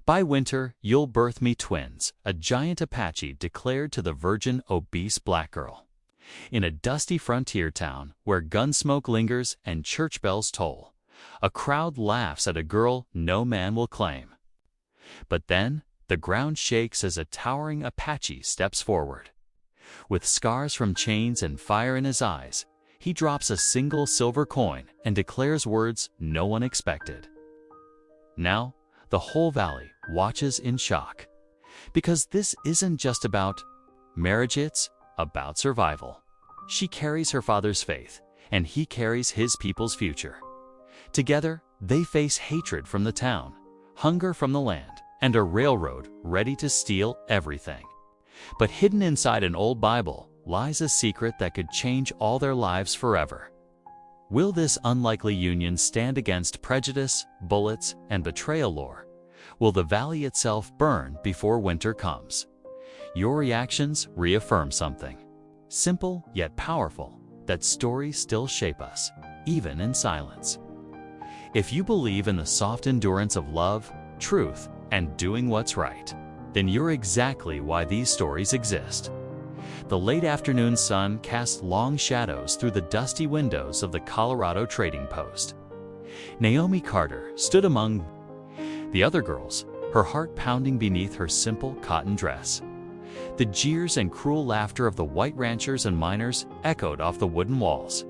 By winter, you'll birth me twins, a giant Apache declared to the virgin obese black girl. In a dusty frontier town where gun smoke lingers and church bells toll, a crowd laughs at a girl no man will claim. But then, the ground shakes as a towering Apache steps forward. With scars from chains and fire in his eyes, he drops a single silver coin and declares words no one expected. Now, the whole valley watches in shock, because this isn't just about marriage, it's about survival. She carries her father's faith, and he carries his people's future. Together, they face hatred from the town, hunger from the land, and a railroad ready to steal everything. But hidden inside an old Bible lies a secret that could change all their lives forever. Will this unlikely union stand against prejudice, bullets, and betrayal lore? Will the valley itself burn before winter comes? Your reactions reaffirm something. Simple yet powerful, that stories still shape us, even in silence. If you believe in the soft endurance of love, truth, and doing what's right, then you're exactly why these stories exist. The late afternoon sun cast long shadows through the dusty windows of the Colorado Trading Post. Naomi Carter stood among the other girls, her heart pounding beneath her simple cotton dress. The jeers and cruel laughter of the white ranchers and miners echoed off the wooden walls,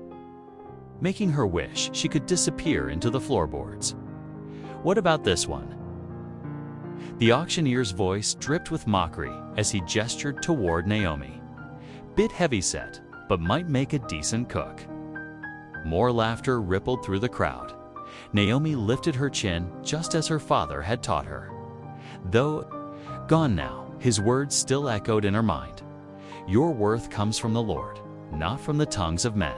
making her wish she could disappear into the floorboards. What about this one? The auctioneer's voice dripped with mockery as he gestured toward Naomi. Bit heavyset, but might make a decent cook. More laughter rippled through the crowd. Naomi lifted her chin just as her father had taught her. Though gone now, his words still echoed in her mind. Your worth comes from the Lord, not from the tongues of men.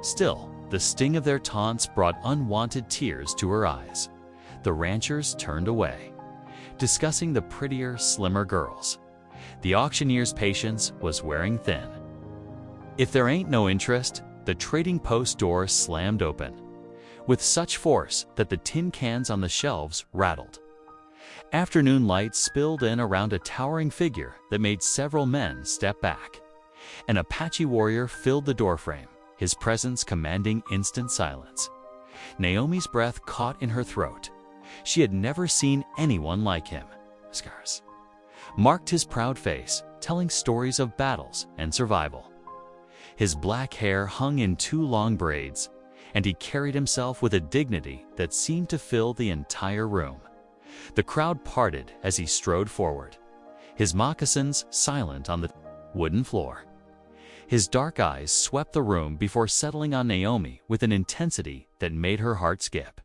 Still, the sting of their taunts brought unwanted tears to her eyes. The ranchers turned away, discussing the prettier, slimmer girls. The auctioneer's patience was wearing thin. If there ain't no interest, the trading post door slammed open, with such force that the tin cans on the shelves rattled. Afternoon light spilled in around a towering figure that made several men step back. An Apache warrior filled the doorframe, his presence commanding instant silence. Naomi's breath caught in her throat. She had never seen anyone like him. Scars marked his proud face, telling stories of battles and survival. His black hair hung in 2 long braids, and he carried himself with a dignity that seemed to fill the entire room. The crowd parted as he strode forward, his moccasins silent on the wooden floor. His dark eyes swept the room before settling on Naomi with an intensity that made her heart skip.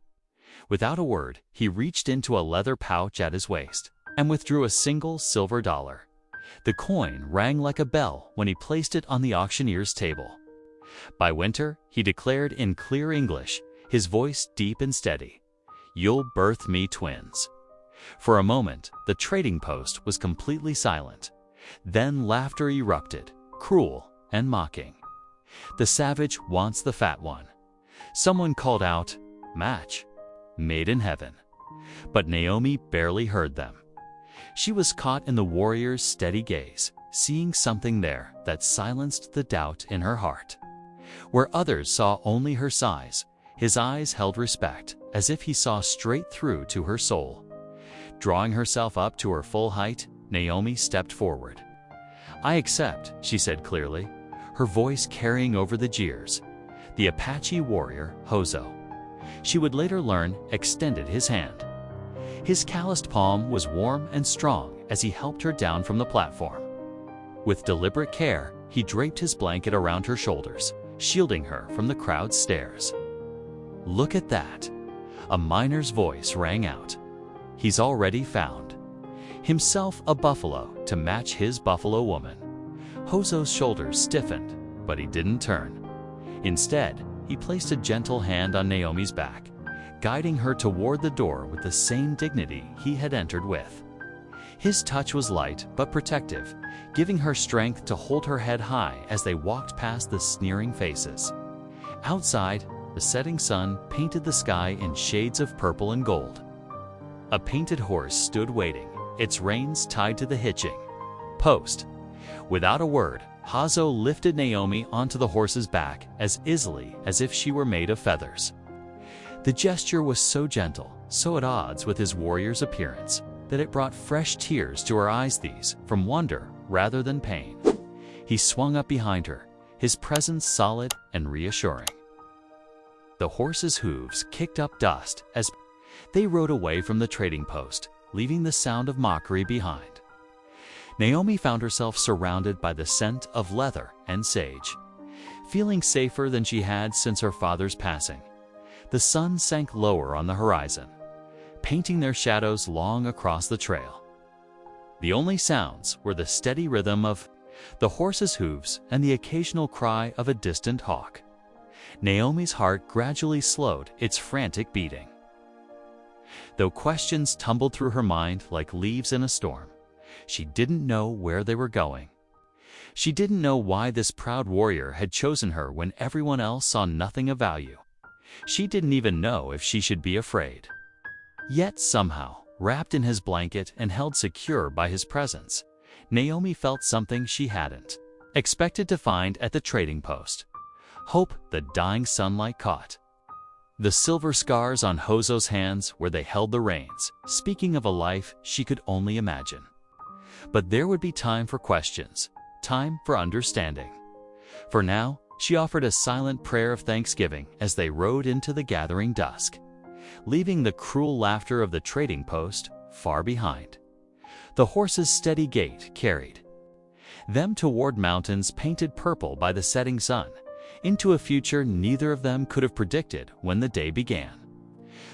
Without a word, he reached into a leather pouch at his waist and withdrew a single silver dollar. The coin rang like a bell when he placed it on the auctioneer's table. By winter, he declared in clear English, his voice deep and steady, "You'll birth me twins." For a moment, the trading post was completely silent. Then laughter erupted, cruel and mocking. The savage wants the fat one. Someone called out, "Match made in heaven." But Naomi barely heard them. She was caught in the warrior's steady gaze, seeing something there that silenced the doubt in her heart. Where others saw only her size, his eyes held respect, as if he saw straight through to her soul. Drawing herself up to her full height, Naomi stepped forward. "I accept," she said clearly, her voice carrying over the jeers. The Apache warrior, Hozo, she would later learn, extended his hand. His calloused palm was warm and strong as he helped her down from the platform. With deliberate care, he draped his blanket around her shoulders, shielding her from the crowd's stares. "Look at that!" A miner's voice rang out. "He's already found himself a buffalo to match his buffalo woman." Hozo's shoulders stiffened, but he didn't turn. Instead, he placed a gentle hand on Naomi's back, guiding her toward the door with the same dignity he had entered with. His touch was light but protective, giving her strength to hold her head high as they walked past the sneering faces. Outside, the setting sun painted the sky in shades of purple and gold. A painted horse stood waiting, its reins tied to the hitching post. Without a word, Hazo lifted Naomi onto the horse's back as easily as if she were made of feathers. The gesture was so gentle, so at odds with his warrior's appearance, that it brought fresh tears to her eyes, these from wonder rather than pain. He swung up behind her, his presence solid and reassuring. The horse's hooves kicked up dust as they rode away from the trading post, leaving the sound of mockery behind. Naomi found herself surrounded by the scent of leather and sage. Feeling safer than she had since her father's passing, the sun sank lower on the horizon, painting their shadows long across the trail. The only sounds were the steady rhythm of the horse's hooves and the occasional cry of a distant hawk. Naomi's heart gradually slowed its frantic beating. Though questions tumbled through her mind like leaves in a storm, she didn't know where they were going. She didn't know why this proud warrior had chosen her when everyone else saw nothing of value. She didn't even know if she should be afraid. Yet somehow, wrapped in his blanket and held secure by his presence, Naomi felt something she hadn't expected to find at the trading post: hope the dying sunlight caught. The silver scars on Hazo's hands where they held the reins, speaking of a life she could only imagine. But there would be time for questions, time for understanding. For now, she offered a silent prayer of thanksgiving as they rode into the gathering dusk, leaving the cruel laughter of the trading post far behind. The horse's steady gait carried them toward mountains painted purple by the setting sun, into a future neither of them could have predicted when the day began.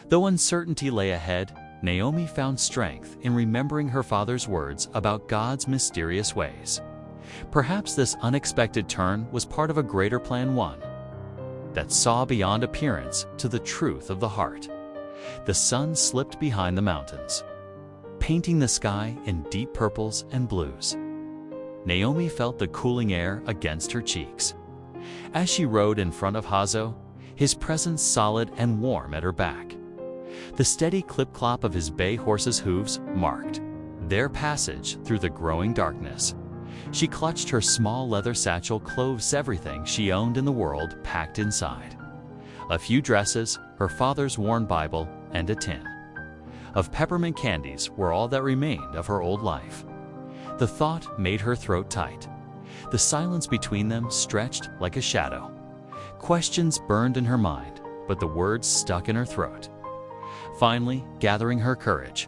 Though uncertainty lay ahead, Naomi found strength in remembering her father's words about God's mysterious ways. Perhaps this unexpected turn was part of a greater plan, one that saw beyond appearance to the truth of the heart. The sun slipped behind the mountains, painting the sky in deep purples and blues. Naomi felt the cooling air against her cheeks. As she rode in front of Hazo, his presence solid and warm at her back. The steady clip-clop of his bay horse's hooves marked their passage through the growing darkness. She clutched her small leather satchel, clothes, everything she owned in the world packed inside. A few dresses, her father's worn Bible, and a tin of peppermint candies were all that remained of her old life. The thought made her throat tight. The silence between them stretched like a shadow. Questions burned in her mind, but the words stuck in her throat. Finally, gathering her courage,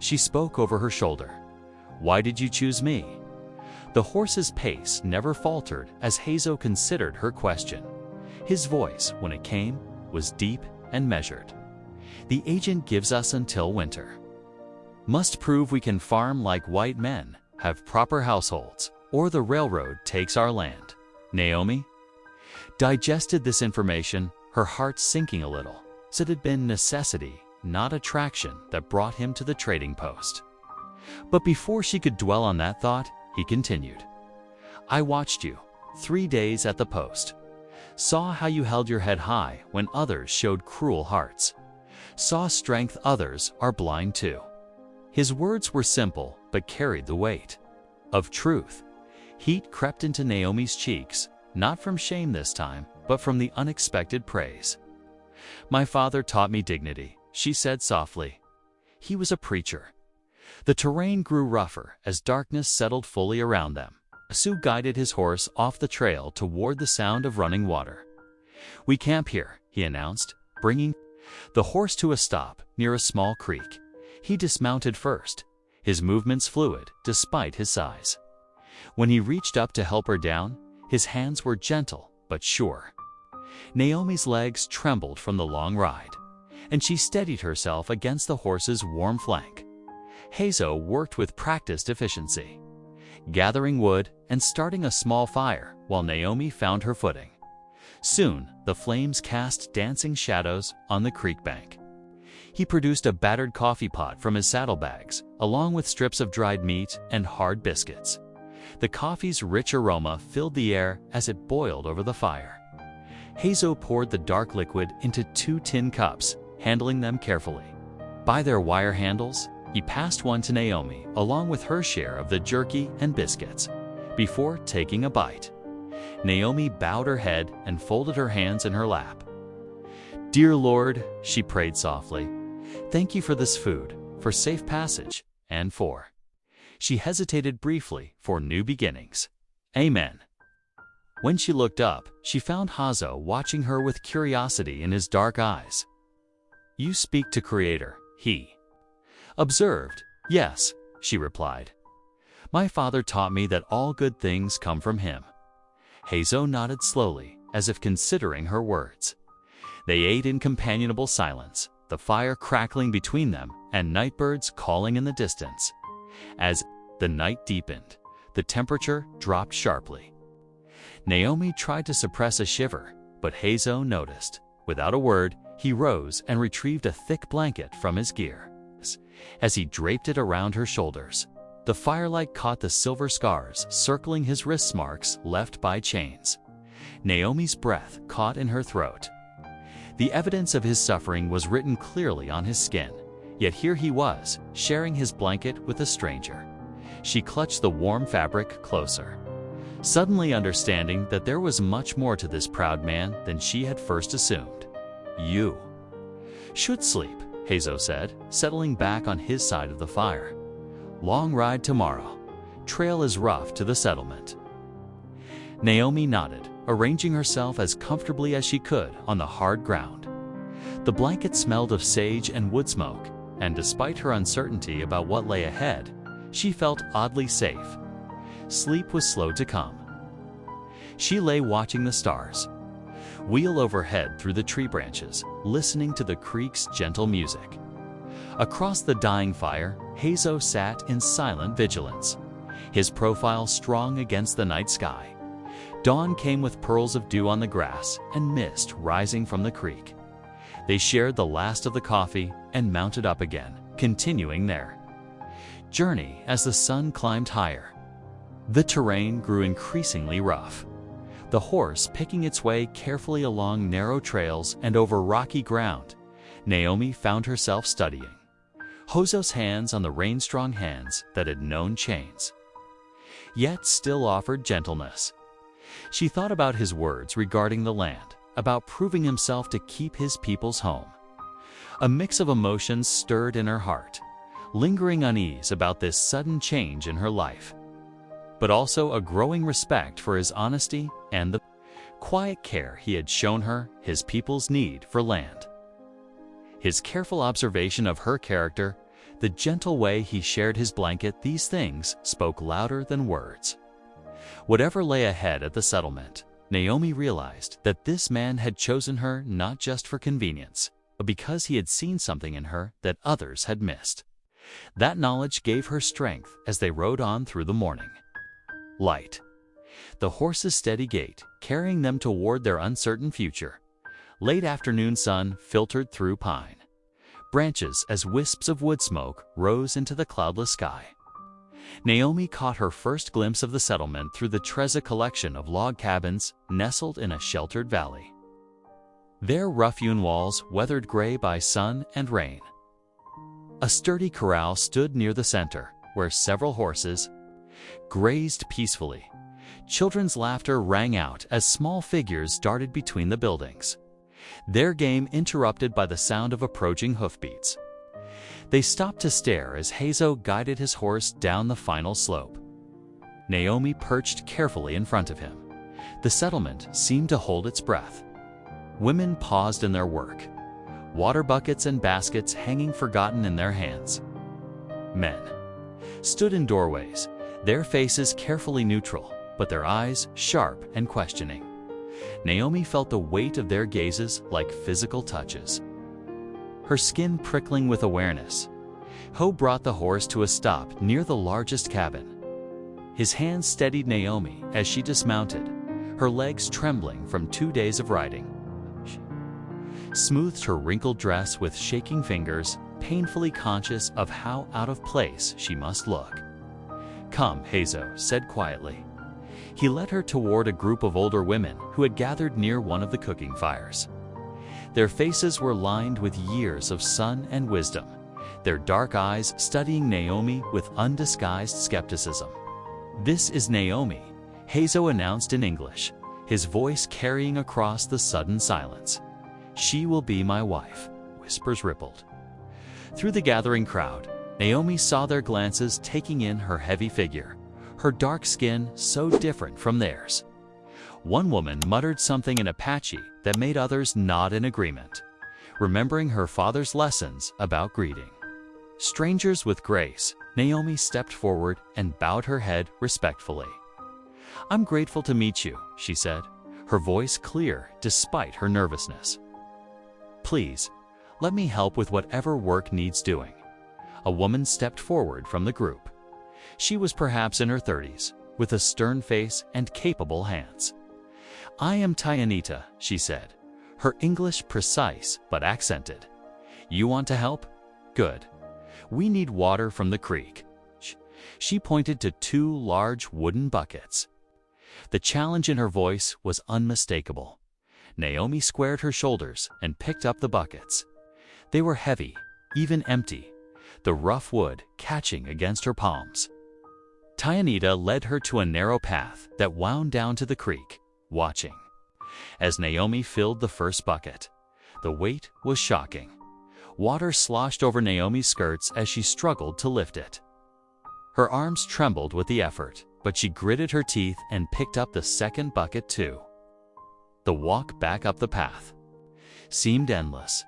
she spoke over her shoulder. "Why did you choose me?" The horse's pace never faltered as Hazo considered her question. His voice, when it came, was deep and measured. "The agent gives us until winter. Must prove we can farm like white men, have proper households, or the railroad takes our land." Naomi digested this information, her heart sinking a little. It had been necessity, not attraction, that brought him to the trading post. But before she could dwell on that thought, he continued. "I watched you 3 days at the post. Saw how you held your head high when others showed cruel hearts. Saw strength others are blind to." His words were simple, but carried the weight of truth. Heat crept into Naomi's cheeks, not from shame this time, but from the unexpected praise. "My father taught me dignity," she said softly. "He was a preacher." The terrain grew rougher as darkness settled fully around them. Sue guided his horse off the trail toward the sound of running water. "We camp here," he announced, bringing the horse to a stop near a small creek. He dismounted first, his movements fluid despite his size. When he reached up to help her down, his hands were gentle but sure. Naomi's legs trembled from the long ride, and she steadied herself against the horse's warm flank. Hazo worked with practiced efficiency, gathering wood and starting a small fire while Naomi found her footing. Soon, the flames cast dancing shadows on the creek bank. He produced a battered coffee pot from his saddlebags, along with strips of dried meat and hard biscuits. The coffee's rich aroma filled the air as it boiled over the fire. Hazo poured the dark liquid into 2 tin cups, handling them carefully. By their wire handles, he passed one to Naomi along with her share of the jerky and biscuits, before taking a bite. Naomi bowed her head and folded her hands in her lap. "Dear Lord," she prayed softly, "thank you for this food, for safe passage, and for—" She hesitated briefly for new beginnings. Amen. When she looked up, she found Hazo watching her with curiosity in his dark eyes. "You speak to Creator," he observed. "Yes," she replied. "My father taught me that all good things come from him." Hazo nodded slowly, as if considering her words. They ate in companionable silence, the fire crackling between them and nightbirds calling in the distance. As the night deepened, the temperature dropped sharply. Naomi tried to suppress a shiver, but Hazo noticed. Without a word, he rose and retrieved a thick blanket from his gear. As he draped it around her shoulders, the firelight caught the silver scars circling his wrist marks left by chains. Naomi's breath caught in her throat. The evidence of his suffering was written clearly on his skin, yet here he was, sharing his blanket with a stranger. She clutched the warm fabric closer, suddenly understanding that there was much more to this proud man than she had first assumed. "You should sleep," Hazo said, settling back on his side of the fire. "Long ride tomorrow. Trail is rough to the settlement." Naomi nodded, arranging herself as comfortably as she could on the hard ground. The blanket smelled of sage and wood smoke, and despite her uncertainty about what lay ahead, she felt oddly safe. Sleep was slow to come. She lay watching the stars wheel overhead through the tree branches, listening to the creek's gentle music. Across the dying fire, Hazo sat in silent vigilance, his profile strong against the night sky. Dawn came with pearls of dew on the grass and mist rising from the creek. They shared the last of the coffee and mounted up again, continuing their journey as the sun climbed higher. The terrain grew increasingly rough, the horse picking its way carefully along narrow trails and over rocky ground. Naomi found herself studying Hazo's hands on the rain-strong hands that had known chains, yet still offered gentleness. She thought about his words regarding the land, about proving himself to keep his people's home. A mix of emotions stirred in her heart, lingering unease about this sudden change in her life, but also a growing respect for his honesty and the quiet care he had shown her his people's need for land. His careful observation of her character, the gentle way he shared his blanket, these things spoke louder than words. Whatever lay ahead at the settlement, Naomi realized that this man had chosen her not just for convenience, but because he had seen something in her that others had missed. That knowledge gave her strength as they rode on through the morning light, the horse's steady gait carrying them toward their uncertain future. Late afternoon sun filtered through pine branches as wisps of wood smoke rose into the cloudless sky. Naomi caught her first glimpse of the settlement through the Treza collection of log cabins nestled in a sheltered valley, their rough-hewn walls weathered gray by sun and rain. A sturdy corral stood near the center, where several horses grazed peacefully. Children's laughter rang out as small figures darted between the buildings, their game interrupted by the sound of approaching hoofbeats. They stopped to stare as Hazo guided his horse down the final slope. Naomi perched carefully in front of him. The settlement seemed to hold its breath. Women paused in their work, water buckets and baskets hanging forgotten in their hands. Men stood in doorways, their faces carefully neutral, but their eyes sharp and questioning. Naomi felt the weight of their gazes like physical touches, her skin prickling with awareness. Ho brought the horse to a stop near the largest cabin. His hand steadied Naomi as she dismounted, her legs trembling from 2 days of riding. She smoothed her wrinkled dress with shaking fingers, painfully conscious of how out of place she must look. "Come," Hazo said quietly. He led her toward a group of older women who had gathered near one of the cooking fires. Their faces were lined with years of sun and wisdom, their dark eyes studying Naomi with undisguised skepticism. "This is Naomi," Hazo announced in English, his voice carrying across the sudden silence. "She will be my wife," whispers rippled. Through the gathering crowd, Naomi saw their glances taking in her heavy figure, her dark skin so different from theirs. One woman muttered something in Apache that made others nod in agreement, remembering her father's lessons about greeting. Strangers with grace, Naomi stepped forward and bowed her head respectfully. "I'm grateful to meet you," she said, her voice clear despite her nervousness. "Please, let me help with whatever work needs doing." A woman stepped forward from the group. She was perhaps in her 30s, with a stern face and capable hands. "I am Tianita," she said, her English precise but accented. "You want to help? Good. We need water from the creek." She pointed to 2 large wooden buckets. The challenge in her voice was unmistakable. Naomi squared her shoulders and picked up the buckets. They were heavy, even empty, the rough wood catching against her palms. Tianita led her to a narrow path that wound down to the creek, watching. As Naomi filled the first bucket, the weight was shocking. Water sloshed over Naomi's skirts as she struggled to lift it. Her arms trembled with the effort, but she gritted her teeth and picked up the second bucket too. The walk back up the path seemed endless.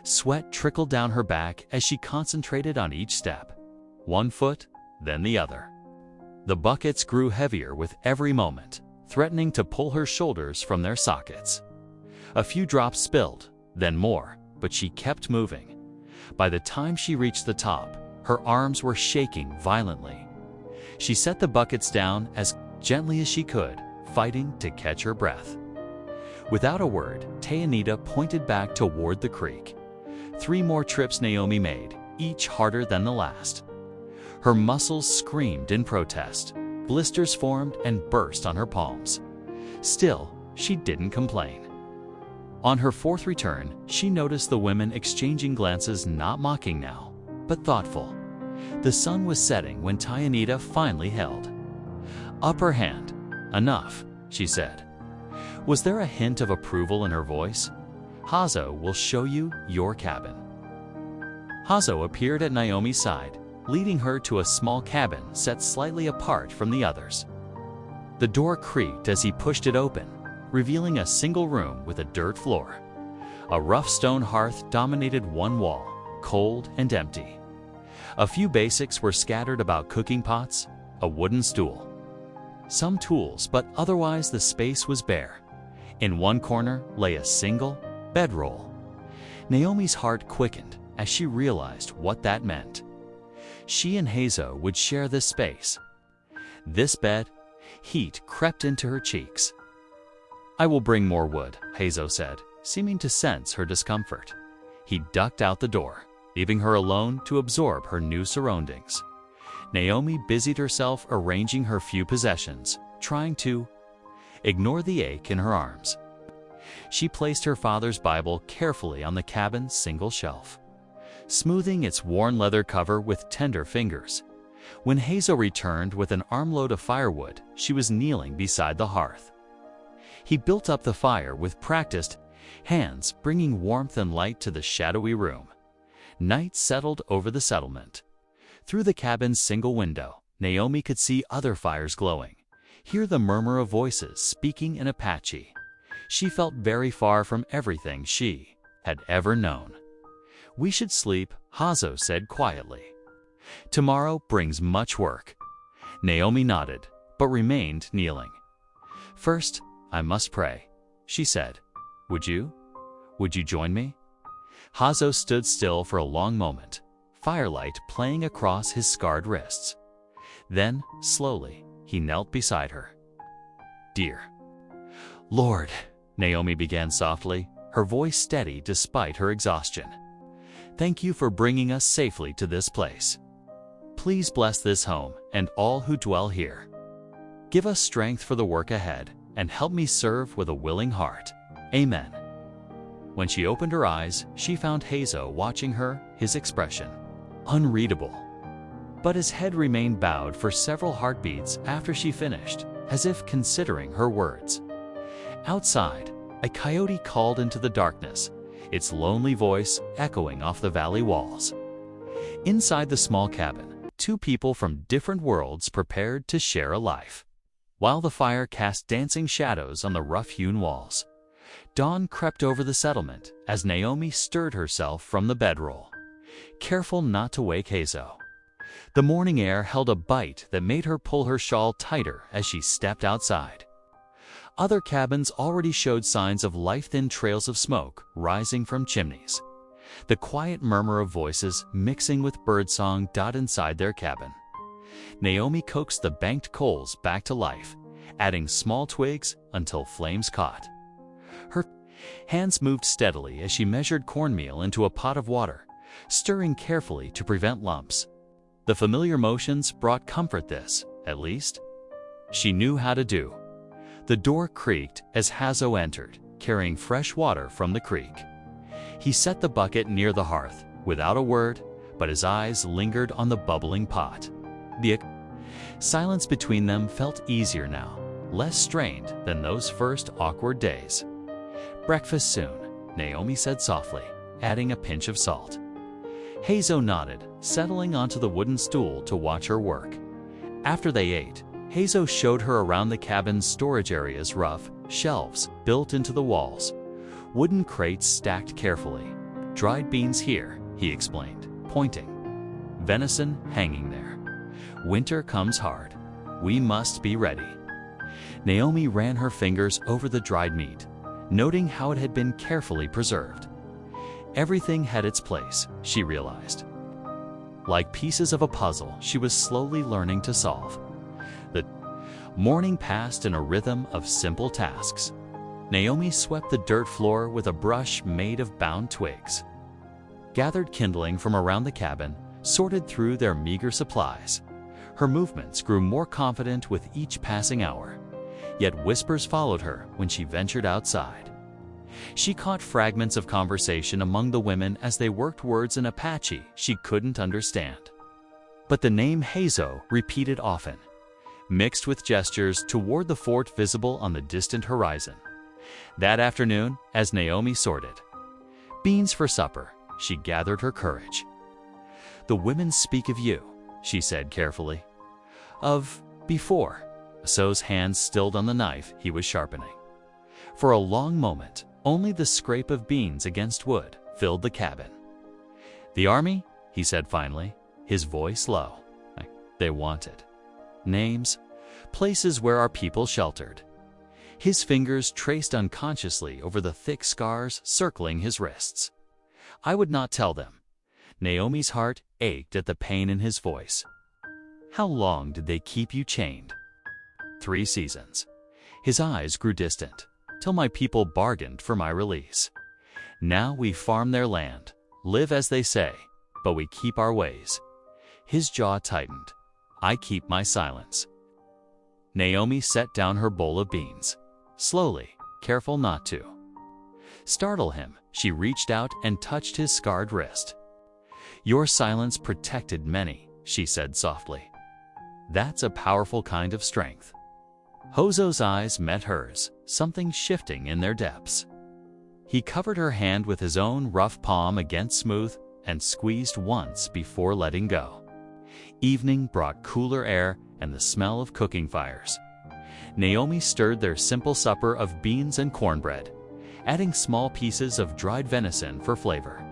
Sweat trickled down her back as she concentrated on each step, one foot, then the other. The buckets grew heavier with every moment, threatening to pull her shoulders from their sockets. A few drops spilled, then more, but she kept moving. By the time she reached the top, her arms were shaking violently. She set the buckets down as gently as she could, fighting to catch her breath. Without a word, Tianita pointed back toward the creek. 3 more trips Naomi made, each harder than the last. Her muscles screamed in protest. Blisters formed and burst on her palms. Still, she didn't complain. On her 4th return, she noticed the women exchanging glances, not mocking now, but thoughtful. The sun was setting when Tianita finally held. "Upper hand. Enough," she said. Was there a hint of approval in her voice? "Hazo will show you your cabin." Hazo appeared at Naomi's side, leading her to a small cabin set slightly apart from the others. The door creaked as he pushed it open, revealing a single room with a dirt floor. A rough stone hearth dominated one wall, cold and empty. A few basics were scattered about: cooking pots, a wooden stool, some tools, but otherwise the space was bare. In one corner lay a single bedroll. Naomi's heart quickened as she realized what that meant. She and Hazo would share this space. This bed, heat crept into her cheeks. "I will bring more wood," Hazo said, seeming to sense her discomfort. He ducked out the door, leaving her alone to absorb her new surroundings. Naomi busied herself arranging her few possessions, trying to ignore the ache in her arms. She placed her father's Bible carefully on the cabin's single shelf, smoothing its worn leather cover with tender fingers. When Hazo returned with an armload of firewood, she was kneeling beside the hearth. He built up the fire with practiced hands, bringing warmth and light to the shadowy room. Night settled over the settlement. Through the cabin's single window, Naomi could see other fires glowing, hear the murmur of voices speaking in Apache. She felt very far from everything she had ever known. "We should sleep," Hazo said quietly. "Tomorrow brings much work." Naomi nodded, but remained kneeling. "First, I must pray," she said. Would you join me?" Hazo stood still for a long moment, firelight playing across his scarred wrists. Then, slowly, he knelt beside her. "Dear Lord," Naomi began softly, her voice steady despite her exhaustion. "Thank you for bringing us safely to this place. Please bless this home and all who dwell here. Give us strength for the work ahead and help me serve with a willing heart. Amen." When she opened her eyes, she found Hazo watching her, his expression unreadable. But his head remained bowed for several heartbeats after she finished, as if considering her words. Outside, a coyote called into the darkness, its lonely voice echoing off the valley walls. Inside the small cabin, two people from different worlds prepared to share a life. While the fire cast dancing shadows on the rough-hewn walls, dawn crept over the settlement as Naomi stirred herself from the bedroll, careful not to wake Hazo. The morning air held a bite that made her pull her shawl tighter as she stepped outside. Other cabins already showed signs of life-thin trails of smoke rising from chimneys. The quiet murmur of voices mixing with birdsong died inside their cabin. Naomi coaxed the banked coals back to life, adding small twigs until flames caught. Her hands moved steadily as she measured cornmeal into a pot of water, stirring carefully to prevent lumps. The familiar motions brought comfort this, at least, she knew how to do. The door creaked as Hazo entered, carrying fresh water from the creek. He set the bucket near the hearth, without a word, but his eyes lingered on the bubbling pot. The silence between them felt easier now, less strained than those first awkward days. "Breakfast soon," Naomi said softly, adding a pinch of salt. Hazo nodded, settling onto the wooden stool to watch her work. After they ate, Hazo showed her around the cabin's storage areas, rough shelves built into the walls, wooden crates stacked carefully. "Dried beans here," he explained, pointing. "Venison hanging there. Winter comes hard. We must be ready." Naomi ran her fingers over the dried meat, noting how it had been carefully preserved. Everything had its place, she realized. Like pieces of a puzzle she was slowly learning to solve. The morning passed in a rhythm of simple tasks. Naomi swept the dirt floor with a brush made of bound twigs, gathered kindling from around the cabin, sorted through their meager supplies. Her movements grew more confident with each passing hour, yet whispers followed her when she ventured outside. She caught fragments of conversation among the women as they worked words in Apache she couldn't understand. But the name Hazo repeated often, mixed with gestures toward the fort visible on the distant horizon. That afternoon, as Naomi sorted beans for supper, she gathered her courage. "The women speak of you," she said carefully. "Of before." Hazo's hands stilled on the knife he was sharpening. For a long moment, only the scrape of beans against wood filled the cabin. "The army," he said finally, his voice low. "They wanted names, places where our people sheltered." His fingers traced unconsciously over the thick scars circling his wrists. "I would not tell them." Naomi's heart ached at the pain in his voice. "How long did they keep you chained?" 3 seasons. His eyes grew distant. "Till my people bargained for my release. Now we farm their land, live as they say, but we keep our ways." His jaw tightened. "I keep my silence." Naomi set down her bowl of beans. Slowly, careful not to startle him, she reached out and touched his scarred wrist. "Your silence protected many," she said softly. "That's a powerful kind of strength." Hazo's eyes met hers, something shifting in their depths. He covered her hand with his own rough palm against smooth and squeezed once before letting go. Evening brought cooler air and the smell of cooking fires. Naomi stirred their simple supper of beans and cornbread, adding small pieces of dried venison for flavor.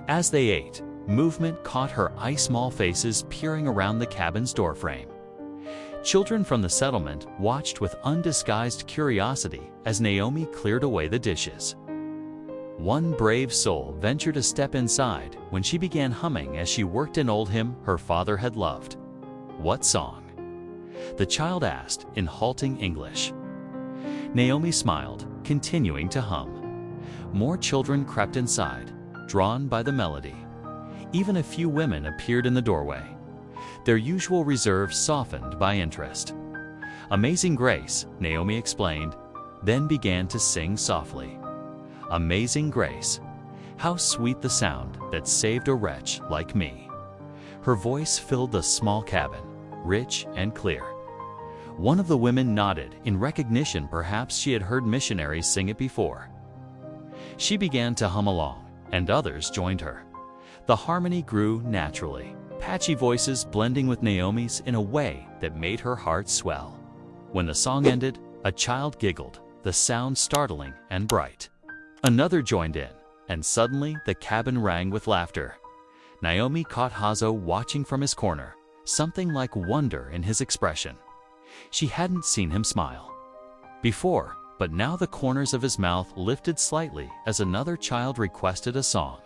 As they ate, movement caught her eye-small faces peering around the cabin's doorframe. Children from the settlement watched with undisguised curiosity as Naomi cleared away the dishes. One brave soul ventured a step inside when she began humming as she worked an old hymn her father had loved. "What song?" the child asked in halting English. Naomi smiled, continuing to hum. More children crept inside, drawn by the melody. Even a few women appeared in the doorway, their usual reserve softened by interest. "Amazing Grace," Naomi explained, then began to sing softly. "Amazing Grace, how sweet the sound that saved a wretch like me." Her voice filled the small cabin, rich and clear. One of the women nodded in recognition. Perhaps she had heard missionaries sing it before. She began to hum along, and others joined her. The harmony grew naturally, Apache voices blending with Naomi's in a way that made her heart swell. When the song ended, a child giggled, the sound startling and bright. Another joined in, and suddenly the cabin rang with laughter. Naomi caught Hazo watching from his corner, something like wonder in his expression. She hadn't seen him smile before, but now the corners of his mouth lifted slightly as another child requested a song.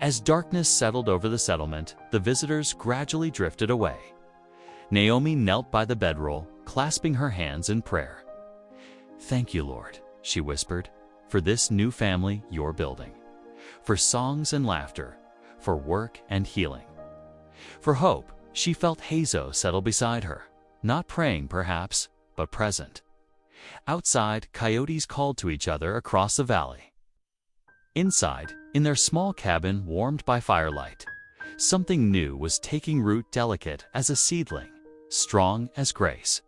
As darkness settled over the settlement, the visitors gradually drifted away. Naomi knelt by the bedroll, clasping her hands in prayer. "Thank you, Lord," she whispered, "for this new family you're building, for songs and laughter, for work and healing, for hope." She felt Hazo settle beside her, not praying perhaps, but present. Outside, coyotes called to each other across the valley. Inside, in their small cabin warmed by firelight, something new was taking root, delicate as a seedling, strong as grace.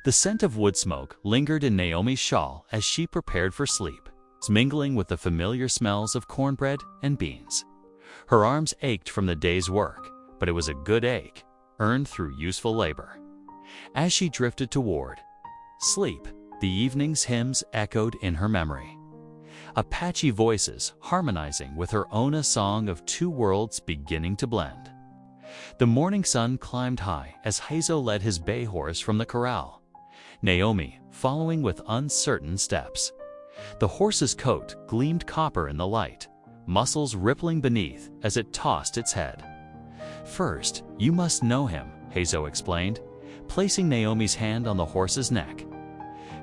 The scent of wood smoke lingered in Naomi's shawl as she prepared for sleep, mingling with the familiar smells of cornbread and beans. Her arms ached from the day's work, but it was a good ache, earned through useful labor. As she drifted toward sleep, the evening's hymns echoed in her memory. Apache voices harmonizing with her own, a song of two worlds beginning to blend. The morning sun climbed high as Hazo led his bay horse from the corral, Naomi following with uncertain steps. The horse's coat gleamed copper in the light, muscles rippling beneath as it tossed its head. "First, you must know him," Hazo explained, placing Naomi's hand on the horse's neck.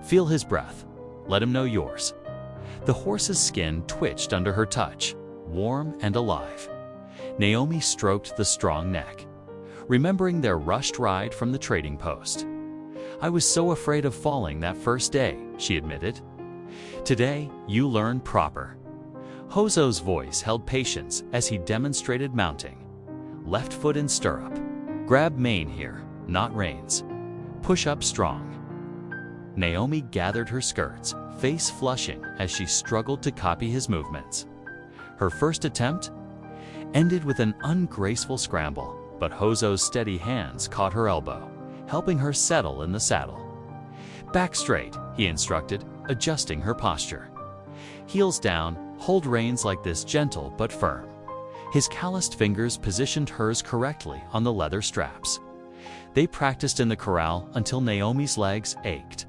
"Feel his breath. Let him know yours." The horse's skin twitched under her touch, warm and alive. Naomi stroked the strong neck, remembering their rushed ride from the trading post. "I was so afraid of falling that first day," she admitted. "Today, you learn proper." Hazo's voice held patience as he demonstrated mounting. Left foot in stirrup. Grab mane here, not reins. Push up strong. Naomi gathered her skirts, face flushing as she struggled to copy his movements. Her first attempt ended with an ungraceful scramble, but Hazo's steady hands caught her elbow, helping her settle in the saddle. "Back straight," he instructed, adjusting her posture. "Heels down, hold reins like this, gentle but firm." His calloused fingers positioned hers correctly on the leather straps. They practiced in the corral until Naomi's legs ached.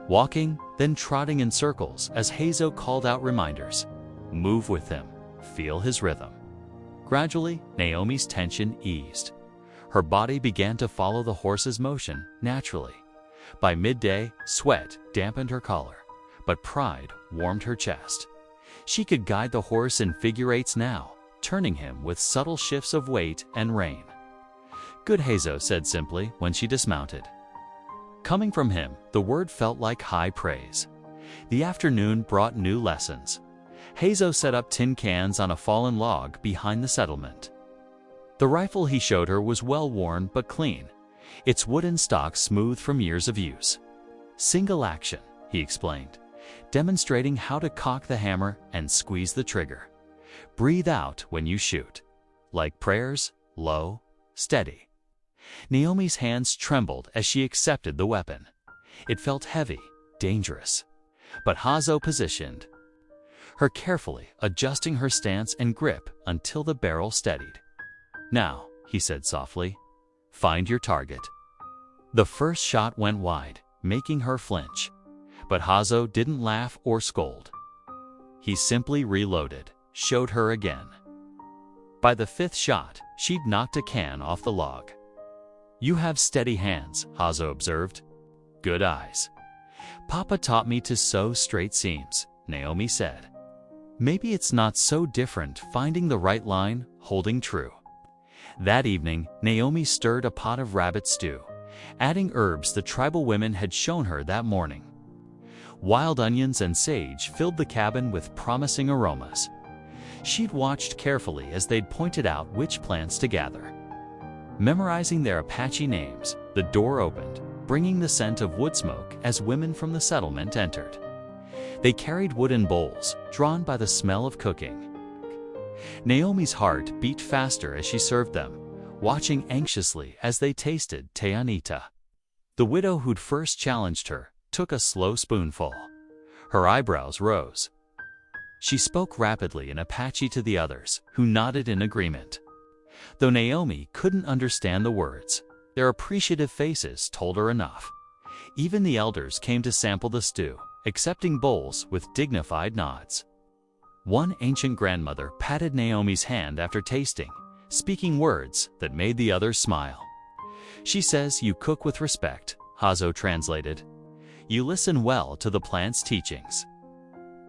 Walking, then trotting in circles as Hazo called out reminders. Move with him, feel his rhythm. Gradually, Naomi's tension eased. Her body began to follow the horse's motion naturally. By midday, sweat dampened her collar, but pride warmed her chest. She could guide the horse in figure eights now, turning him with subtle shifts of weight and rein. "Good," Hazo said simply when she dismounted. Coming from him, the word felt like high praise. The afternoon brought new lessons. Hazo set up tin cans on a fallen log behind the settlement. The rifle he showed her was well worn but clean, its wooden stock smooth from years of use. "Single action," he explained, demonstrating how to cock the hammer and squeeze the trigger. "Breathe out when you shoot. Like prayers, low, steady." Naomi's hands trembled as she accepted the weapon. It felt heavy, dangerous. But Hazo positioned her carefully, adjusting her stance and grip until the barrel steadied. "Now," he said softly, "find your target." The first shot went wide, making her flinch. But Hazo didn't laugh or scold. He simply reloaded, showed her again. By the fifth shot, she'd knocked a can off the log. "You have steady hands," Hazo observed. "Good eyes." "Papa taught me to sew straight seams," Naomi said. Maybe it's not so different, finding the right line, holding true. That evening, Naomi stirred a pot of rabbit stew, adding herbs the tribal women had shown her that morning. Wild onions and sage filled the cabin with promising aromas. She'd watched carefully as they'd pointed out which plants to gather. Memorizing their Apache names, the door opened, bringing the scent of wood smoke as women from the settlement entered. They carried wooden bowls, drawn by the smell of cooking. Naomi's heart beat faster as she served them, watching anxiously as they tasted Tayanita. The widow who'd first challenged her took a slow spoonful. Her eyebrows rose. She spoke rapidly in Apache to the others, who nodded in agreement. Though Naomi couldn't understand the words, their appreciative faces told her enough. Even the elders came to sample the stew, accepting bowls with dignified nods. One ancient grandmother patted Naomi's hand after tasting, speaking words that made the others smile. She says you cook with respect, Hazo translated. You listen well to the plant's teachings.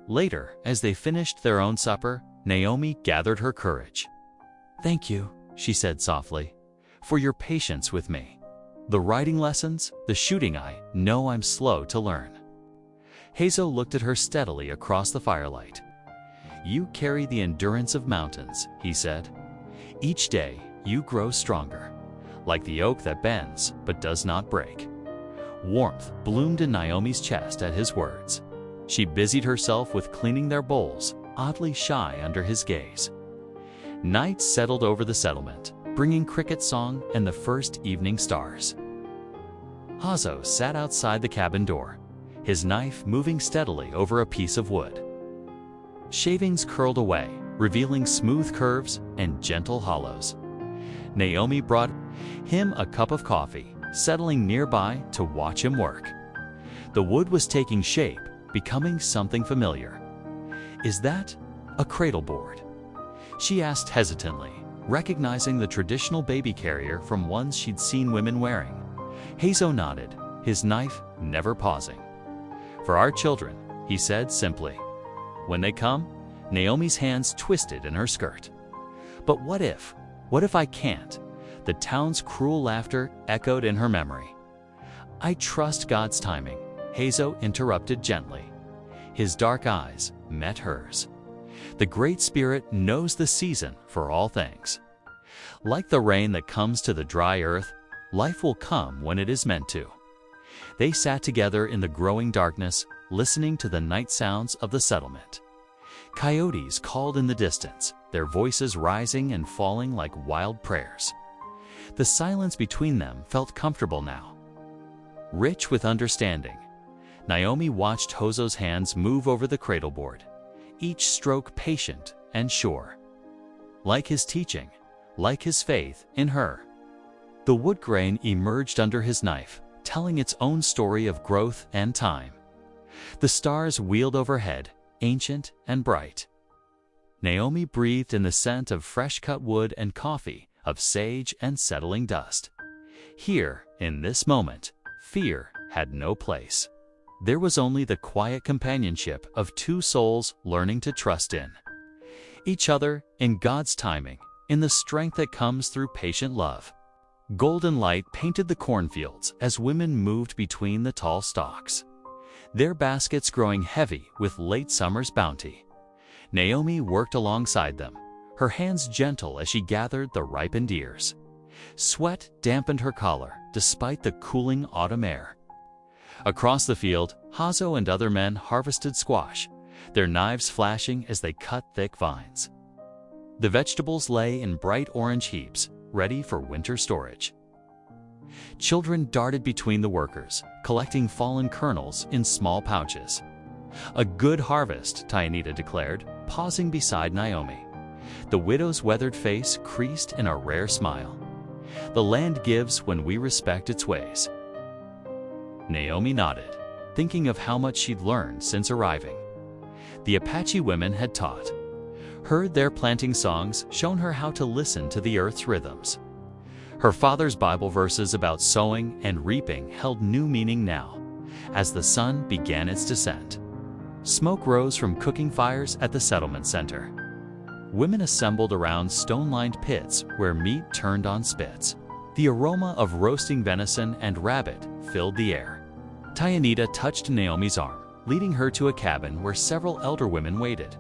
Later, as they finished their own supper, Naomi gathered her courage. Thank you, she said softly, for your patience with me. The writing lessons, the shooting I know I'm slow to learn. Hazo looked at her steadily across the firelight. You carry the endurance of mountains, he said. Each day, you grow stronger, like the oak that bends but does not break. Warmth bloomed in Naomi's chest at his words. She busied herself with cleaning their bowls, oddly shy under his gaze. Night settled over the settlement, bringing cricket song and the first evening stars. Hazo sat outside the cabin door, his knife moving steadily over a piece of wood. Shavings curled away, revealing smooth curves and gentle hollows. Naomi brought him a cup of coffee, settling nearby to watch him work. The wood was taking shape, becoming something familiar. Is that a cradle board? She asked hesitantly, recognizing the traditional baby carrier from ones she'd seen women wearing. Hazo nodded, his knife never pausing. For our children, he said simply. When they come, Naomi's hands twisted in her skirt. But what if I can't? The town's cruel laughter echoed in her memory. I trust God's timing, Hazo interrupted gently. His dark eyes met hers. The Great Spirit knows the season for all things. Like the rain that comes to the dry earth, life will come when it is meant to. They sat together in the growing darkness, listening to the night sounds of the settlement. Coyotes called in the distance, their voices rising and falling like wild prayers. The silence between them felt comfortable now. Rich with understanding, Naomi watched Hazo's hands move over the cradle board, each stroke patient and sure. Like his teaching, like his faith in her. The wood grain emerged under his knife, telling its own story of growth and time. The stars wheeled overhead, ancient and bright. Naomi breathed in the scent of fresh-cut wood and coffee, of sage and settling dust. Here, in this moment, fear had no place. There was only the quiet companionship of two souls learning to trust in each other, in God's timing, in the strength that comes through patient love. Golden light painted the cornfields as women moved between the tall stalks, their baskets growing heavy with late summer's bounty. Naomi worked alongside them, her hands gentle as she gathered the ripened ears. Sweat dampened her collar despite the cooling autumn air. Across the field, Hazo and other men harvested squash, their knives flashing as they cut thick vines. The vegetables lay in bright orange heaps, ready for winter storage. Children darted between the workers, collecting fallen kernels in small pouches. A good harvest, Tayanita declared, pausing beside Naomi. The widow's weathered face creased in a rare smile. The land gives when we respect its ways. Naomi nodded, thinking of how much she'd learned since arriving. The Apache women had taught, heard their planting songs, shown her how to listen to the earth's rhythms. Her father's Bible verses about sowing and reaping held new meaning now, as the sun began its descent. Smoke rose from cooking fires at the settlement center. Women assembled around stone-lined pits where meat turned on spits. The aroma of roasting venison and rabbit filled the air. Tayanita touched Naomi's arm, leading her to a cabin where several elder women waited.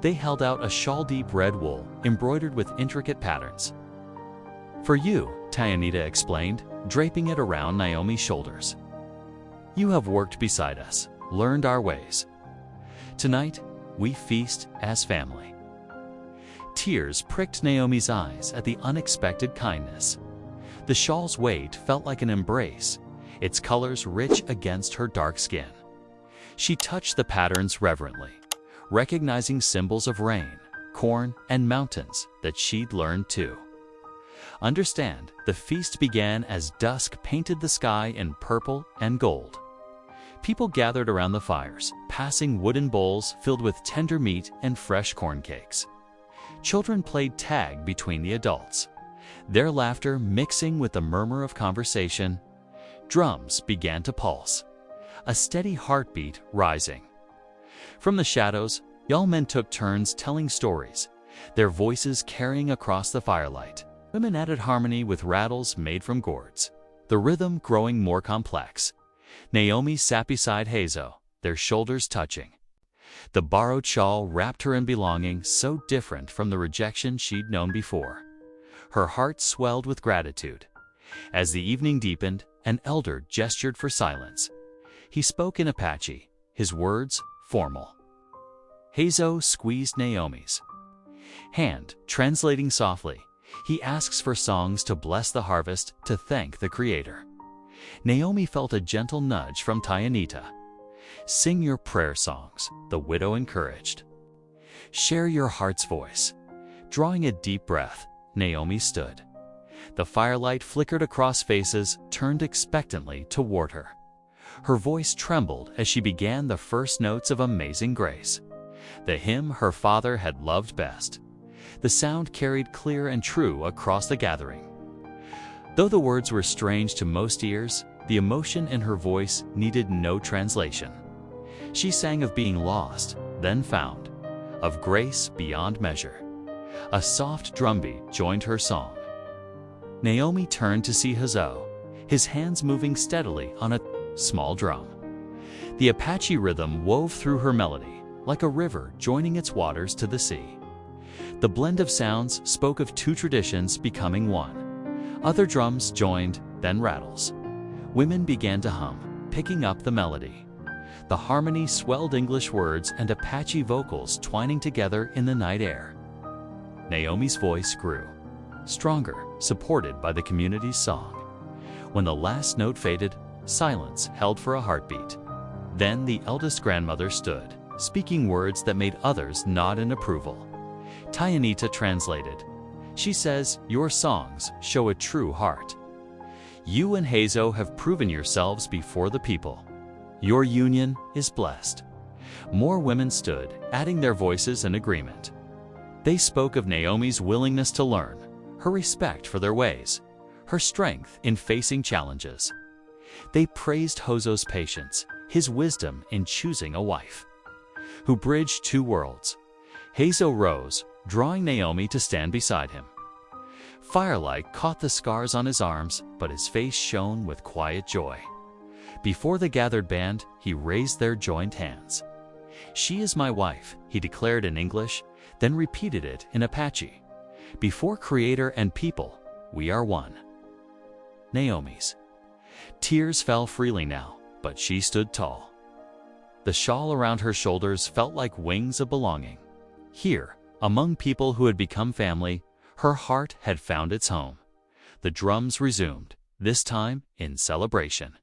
They held out a shawl-deep red wool embroidered with intricate patterns. "For you," Tayanita explained, draping it around Naomi's shoulders. "You have worked beside us, learned our ways. Tonight, we feast as family." Tears pricked Naomi's eyes at the unexpected kindness. The shawl's weight felt like an embrace, its colors rich against her dark skin. She touched the patterns reverently, recognizing symbols of rain, corn, and mountains that she'd learned too. Understand, the feast began as dusk painted the sky in purple and gold. People gathered around the fires, passing wooden bowls filled with tender meat and fresh corn cakes. Children played tag between the adults, their laughter mixing with the murmur of conversation. Drums began to pulse, a steady heartbeat rising. From the shadows, young men took turns telling stories, their voices carrying across the firelight. Women added harmony with rattles made from gourds, the rhythm growing more complex. Naomi sat beside Hazo, their shoulders touching. The borrowed shawl wrapped her in belonging so different from the rejection she'd known before. Her heart swelled with gratitude. As the evening deepened, an elder gestured for silence. He spoke in Apache, his words formal. Hazo squeezed Naomi's hand, translating softly. He asks for songs to bless the harvest, to thank the Creator. Naomi felt a gentle nudge from Tayanita. Sing your prayer songs, the widow encouraged. Share your heart's voice. Drawing a deep breath, Naomi stood. The firelight flickered across faces, turned expectantly toward her. Her voice trembled as she began the first notes of Amazing Grace, the hymn her father had loved best. The sound carried clear and true across the gathering. Though the words were strange to most ears, the emotion in her voice needed no translation. She sang of being lost, then found, of grace beyond measure. A soft drumbeat joined her song. Naomi turned to see Hazo, his hands moving steadily on a small drum. The Apache rhythm wove through her melody, like a river joining its waters to the sea. The blend of sounds spoke of two traditions becoming one. Other drums joined, then rattles. Women began to hum, picking up the melody. The harmony swelled English words and Apache vocals twining together in the night air. Naomi's voice grew, stronger, supported by the community's song. When the last note faded, silence held for a heartbeat. Then the eldest grandmother stood, speaking words that made others nod in approval. Tayanita translated. She says, "Your songs show a true heart. You and Hazo have proven yourselves before the people. Your union is blessed." More women stood, adding their voices in agreement. They spoke of Naomi's willingness to learn, her respect for their ways, her strength in facing challenges. They praised Hazo's patience, his wisdom in choosing a wife, who bridged two worlds. Hazo rose, drawing Naomi to stand beside him. Firelight caught the scars on his arms, but his face shone with quiet joy. Before the gathered band, he raised their joined hands. "She is my wife," he declared in English, then repeated it in Apache. "Before Creator and people, we are one." Naomi's tears fell freely now, but she stood tall. The shawl around her shoulders felt like wings of belonging. Here, among people who had become family, her heart had found its home. The drums resumed, this time in celebration.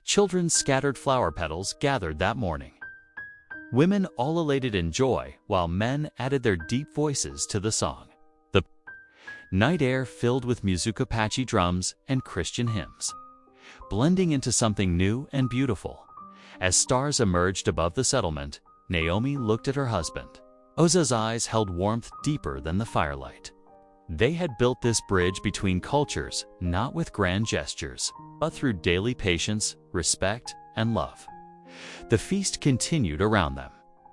Children's scattered flower petals gathered that morning. Women all elated in joy, while men added their deep voices to the song. The night air filled with music, Apache drums, and Christian hymns, blending into something new and beautiful. As stars emerged above the settlement, Naomi looked at her husband. Oza's eyes held warmth deeper than the firelight. They had built this bridge between cultures, not with grand gestures, but through daily patience, respect, and love. The feast continued around them,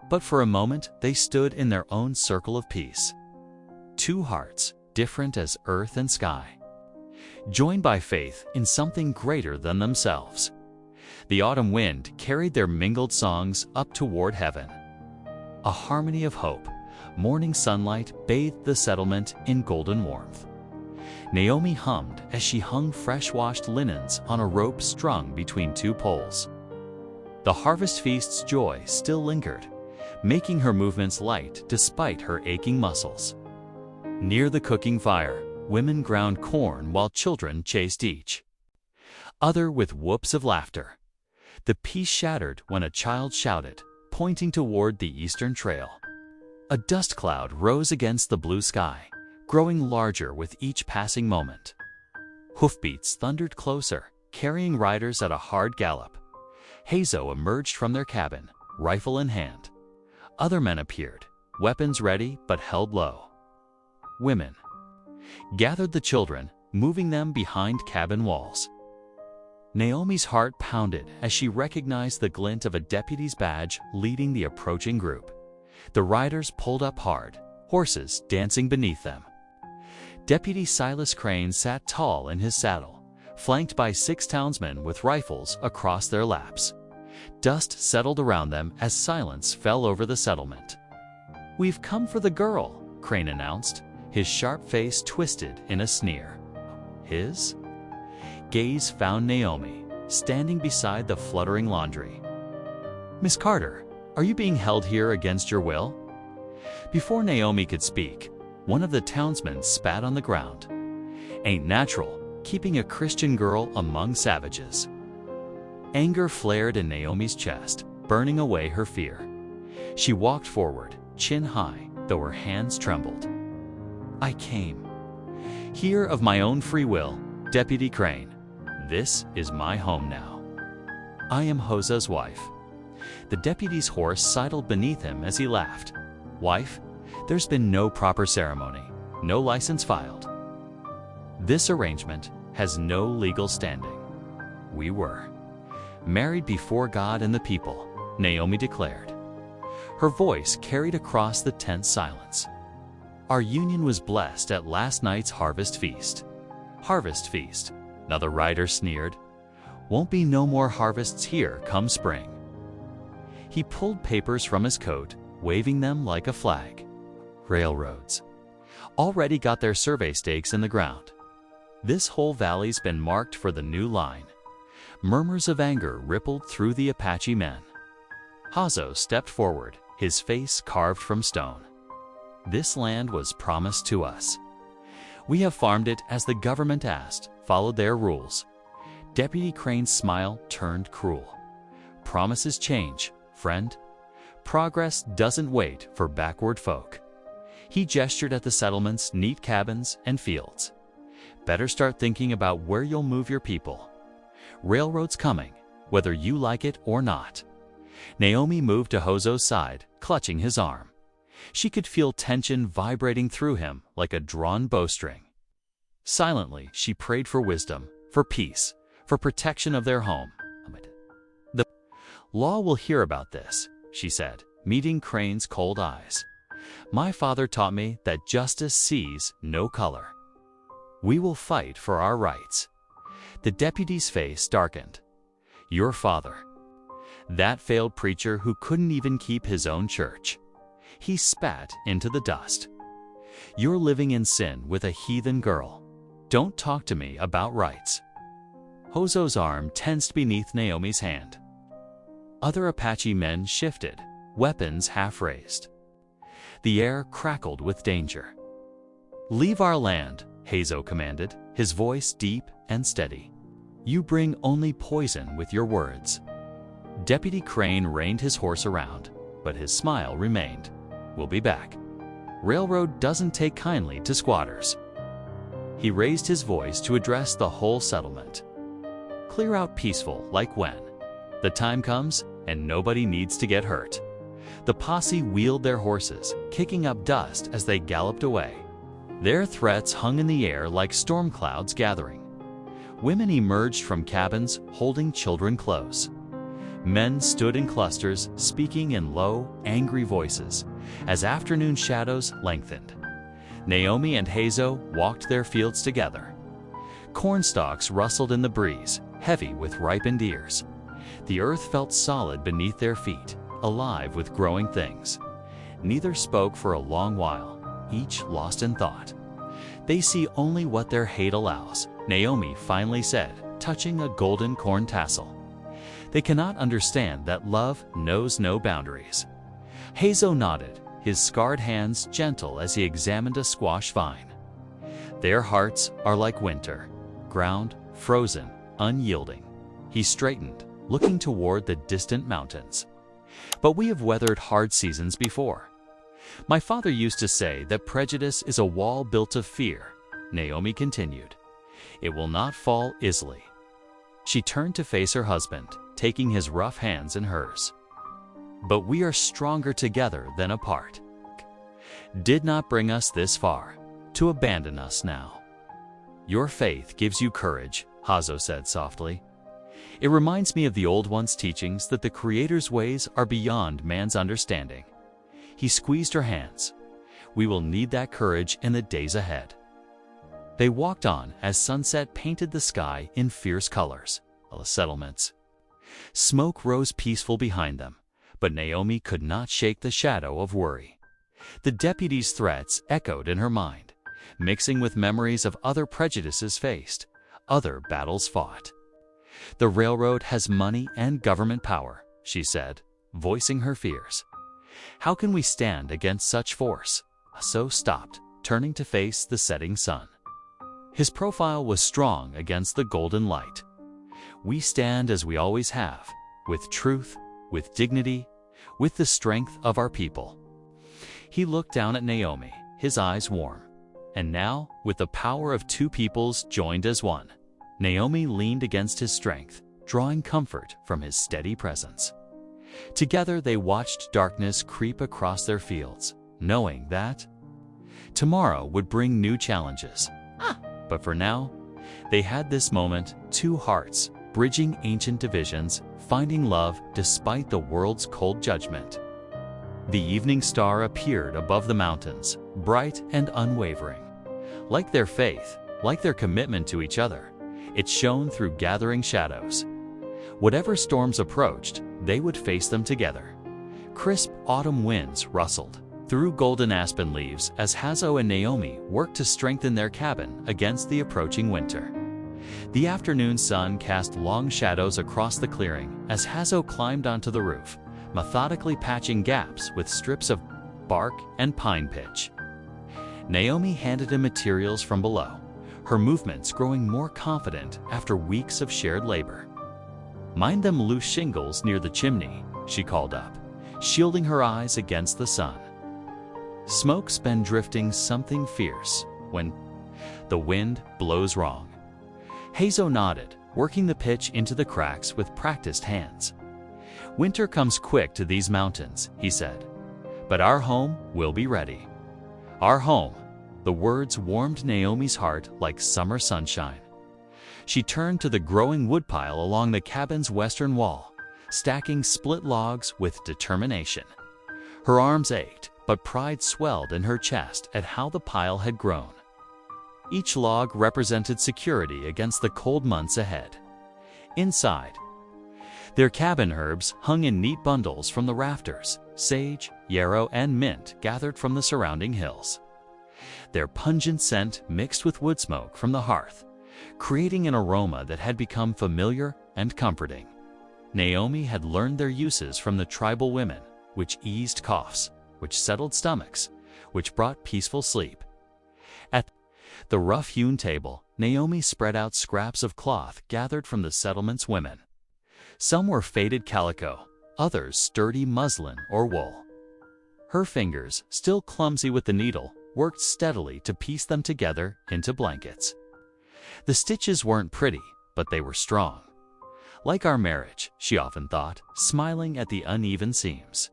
but for a moment they stood in their own circle of peace. Two hearts, different as earth and sky, joined by faith in something greater than themselves. The autumn wind carried their mingled songs up toward heaven. A harmony of hope, Morning sunlight bathed the settlement in golden warmth. Naomi hummed as she hung fresh-washed linens on a rope strung between two poles. The harvest feast's joy still lingered, making her movements light despite her aching muscles. Near the cooking fire, women ground corn while children chased each other with whoops of laughter. The peace shattered when a child shouted, pointing toward the eastern trail. A dust cloud rose against the blue sky, growing larger with each passing moment. Hoofbeats thundered closer, carrying riders at a hard gallop. Hazo emerged from their cabin, rifle in hand. Other men appeared, weapons ready but held low. Women gathered the children, moving them behind cabin walls. Naomi's heart pounded as she recognized the glint of a deputy's badge leading the approaching group. The riders pulled up hard, horses dancing beneath them. Deputy Silas Crane sat tall in his saddle, flanked by 6 townsmen with rifles across their laps. Dust settled around them as silence fell over the settlement. "We've come for the girl," Crane announced, his sharp face twisted in a sneer. His gaze found Naomi, standing beside the fluttering laundry. "Miss Carter, are you being held here against your will?" Before Naomi could speak, one of the townsmen spat on the ground. "Ain't natural, keeping a Christian girl among savages." Anger flared in Naomi's chest, burning away her fear. She walked forward, chin high, though her hands trembled. "I came here of my own free will, Deputy Crane. This is my home now. I am Hosa's wife." The deputy's horse sidled beneath him as he laughed. "Wife, there's been no proper ceremony, no license filed. This arrangement has no legal standing. We were married before God and the people," Naomi declared. Her voice carried across the tense silence. "Our union was blessed at last night's harvest feast." "Harvest feast," another rider sneered. "Won't be no more harvests here come spring." He pulled papers from his coat, waving them like a flag. "Railroads already got their survey stakes in the ground. This whole valley's been marked for the new line." Murmurs of anger rippled through the Apache men. Hazo stepped forward, his face carved from stone. "This land was promised to us. We have farmed it as the government asked, followed their rules." Deputy Crane's smile turned cruel. "Promises change, friend. Progress doesn't wait for backward folk." He gestured at the settlement's neat cabins and fields. "Better start thinking about where you'll move your people. Railroad's coming, whether you like it or not." Naomi moved to Hozo's side, clutching his arm. She could feel tension vibrating through him like a drawn bowstring. Silently, she prayed for wisdom, for peace, for protection of their home. "The law will hear about this," she said, meeting Crane's cold eyes. "My father taught me that justice sees no color. We will fight for our rights." The deputy's face darkened. "Your father, that failed preacher who couldn't even keep his own church." He spat into the dust. "You're living in sin with a heathen girl. Don't talk to me about rights." Hozo's arm tensed beneath Naomi's hand. Other Apache men shifted, weapons half raised. The air crackled with danger. "Leave our land," Hazo commanded, his voice deep and steady. "You bring only poison with your words." Deputy Crane reined his horse around, but his smile remained. "We'll be back. Railroad doesn't take kindly to squatters." He raised his voice to address the whole settlement. "Clear out peaceful like when the time comes and nobody needs to get hurt." The posse wheeled their horses, kicking up dust as they galloped away. Their threats hung in the air like storm clouds gathering. Women emerged from cabins, holding children close. Men stood in clusters, speaking in low, angry voices, as afternoon shadows lengthened. Naomi and Hazo walked their fields together. Corn stalks rustled in the breeze, heavy with ripened ears. The earth felt solid beneath their feet, alive with growing things. Neither spoke for a long while, each lost in thought. "They see only what their hate allows," Naomi finally said, touching a golden corn tassel. "They cannot understand that love knows no boundaries." Hazo nodded, his scarred hands gentle as he examined a squash vine. "Their hearts are like winter, ground, frozen, unyielding." He straightened, looking toward the distant mountains. "But we have weathered hard seasons before. My father used to say that prejudice is a wall built of fear," Naomi continued. "It will not fall easily." She turned to face her husband, taking his rough hands in hers. "But we are stronger together than apart. Did not bring us this far, to abandon us now." "Your faith gives you courage," Hazo said softly. "It reminds me of the Old One's teachings that the Creator's ways are beyond man's understanding." He squeezed her hands. "We will need that courage in the days ahead." They walked on as sunset painted the sky in fierce colors. The settlements. Smoke rose peaceful behind them, but Naomi could not shake the shadow of worry. The deputy's threats echoed in her mind, mixing with memories of other prejudices faced, other battles fought. "The railroad has money and government power," she said, voicing her fears. "How can we stand against such force?" Hazo stopped, turning to face the setting sun. His profile was strong against the golden light. "We stand as we always have, with truth, with dignity, with the strength of our people." He looked down at Naomi, his eyes warm. "And now, with the power of two peoples joined as one." Naomi leaned against his strength, drawing comfort from his steady presence. Together they watched darkness creep across their fields, knowing that tomorrow would bring new challenges. But for now, they had this moment, two hearts, bridging ancient divisions, finding love despite the world's cold judgment. The evening star appeared above the mountains, bright and unwavering. Like their faith, like their commitment to each other, it shone through gathering shadows. Whatever storms approached, they would face them together. Crisp autumn winds rustled through golden aspen leaves as Hazo and Naomi worked to strengthen their cabin against the approaching winter. The afternoon sun cast long shadows across the clearing as Hazo climbed onto the roof, methodically patching gaps with strips of bark and pine pitch. Naomi handed him materials from below, her movements growing more confident after weeks of shared labor. "Mind them loose shingles near the chimney," she called up, shielding her eyes against the sun. "Smoke's been drifting something fierce when the wind blows wrong." Hazo nodded, working the pitch into the cracks with practiced hands. "Winter comes quick to these mountains," he said, "but our home will be ready." Our home. The words warmed Naomi's heart like summer sunshine. She turned to the growing woodpile along the cabin's western wall, stacking split logs with determination. Her arms ached, but pride swelled in her chest at how the pile had grown. Each log represented security against the cold months ahead. Inside, their cabin herbs hung in neat bundles from the rafters, sage, yarrow, and mint gathered from the surrounding hills. Their pungent scent mixed with wood smoke from the hearth, creating an aroma that had become familiar and comforting. Naomi had learned their uses from the tribal women, which eased coughs, which settled stomachs, which brought peaceful sleep. At the rough-hewn table, Naomi spread out scraps of cloth gathered from the settlement's women. Some were faded calico, others sturdy muslin or wool. Her fingers, still clumsy with the needle, worked steadily to piece them together into blankets. The stitches weren't pretty, but they were strong. Like our marriage, she often thought, smiling at the uneven seams.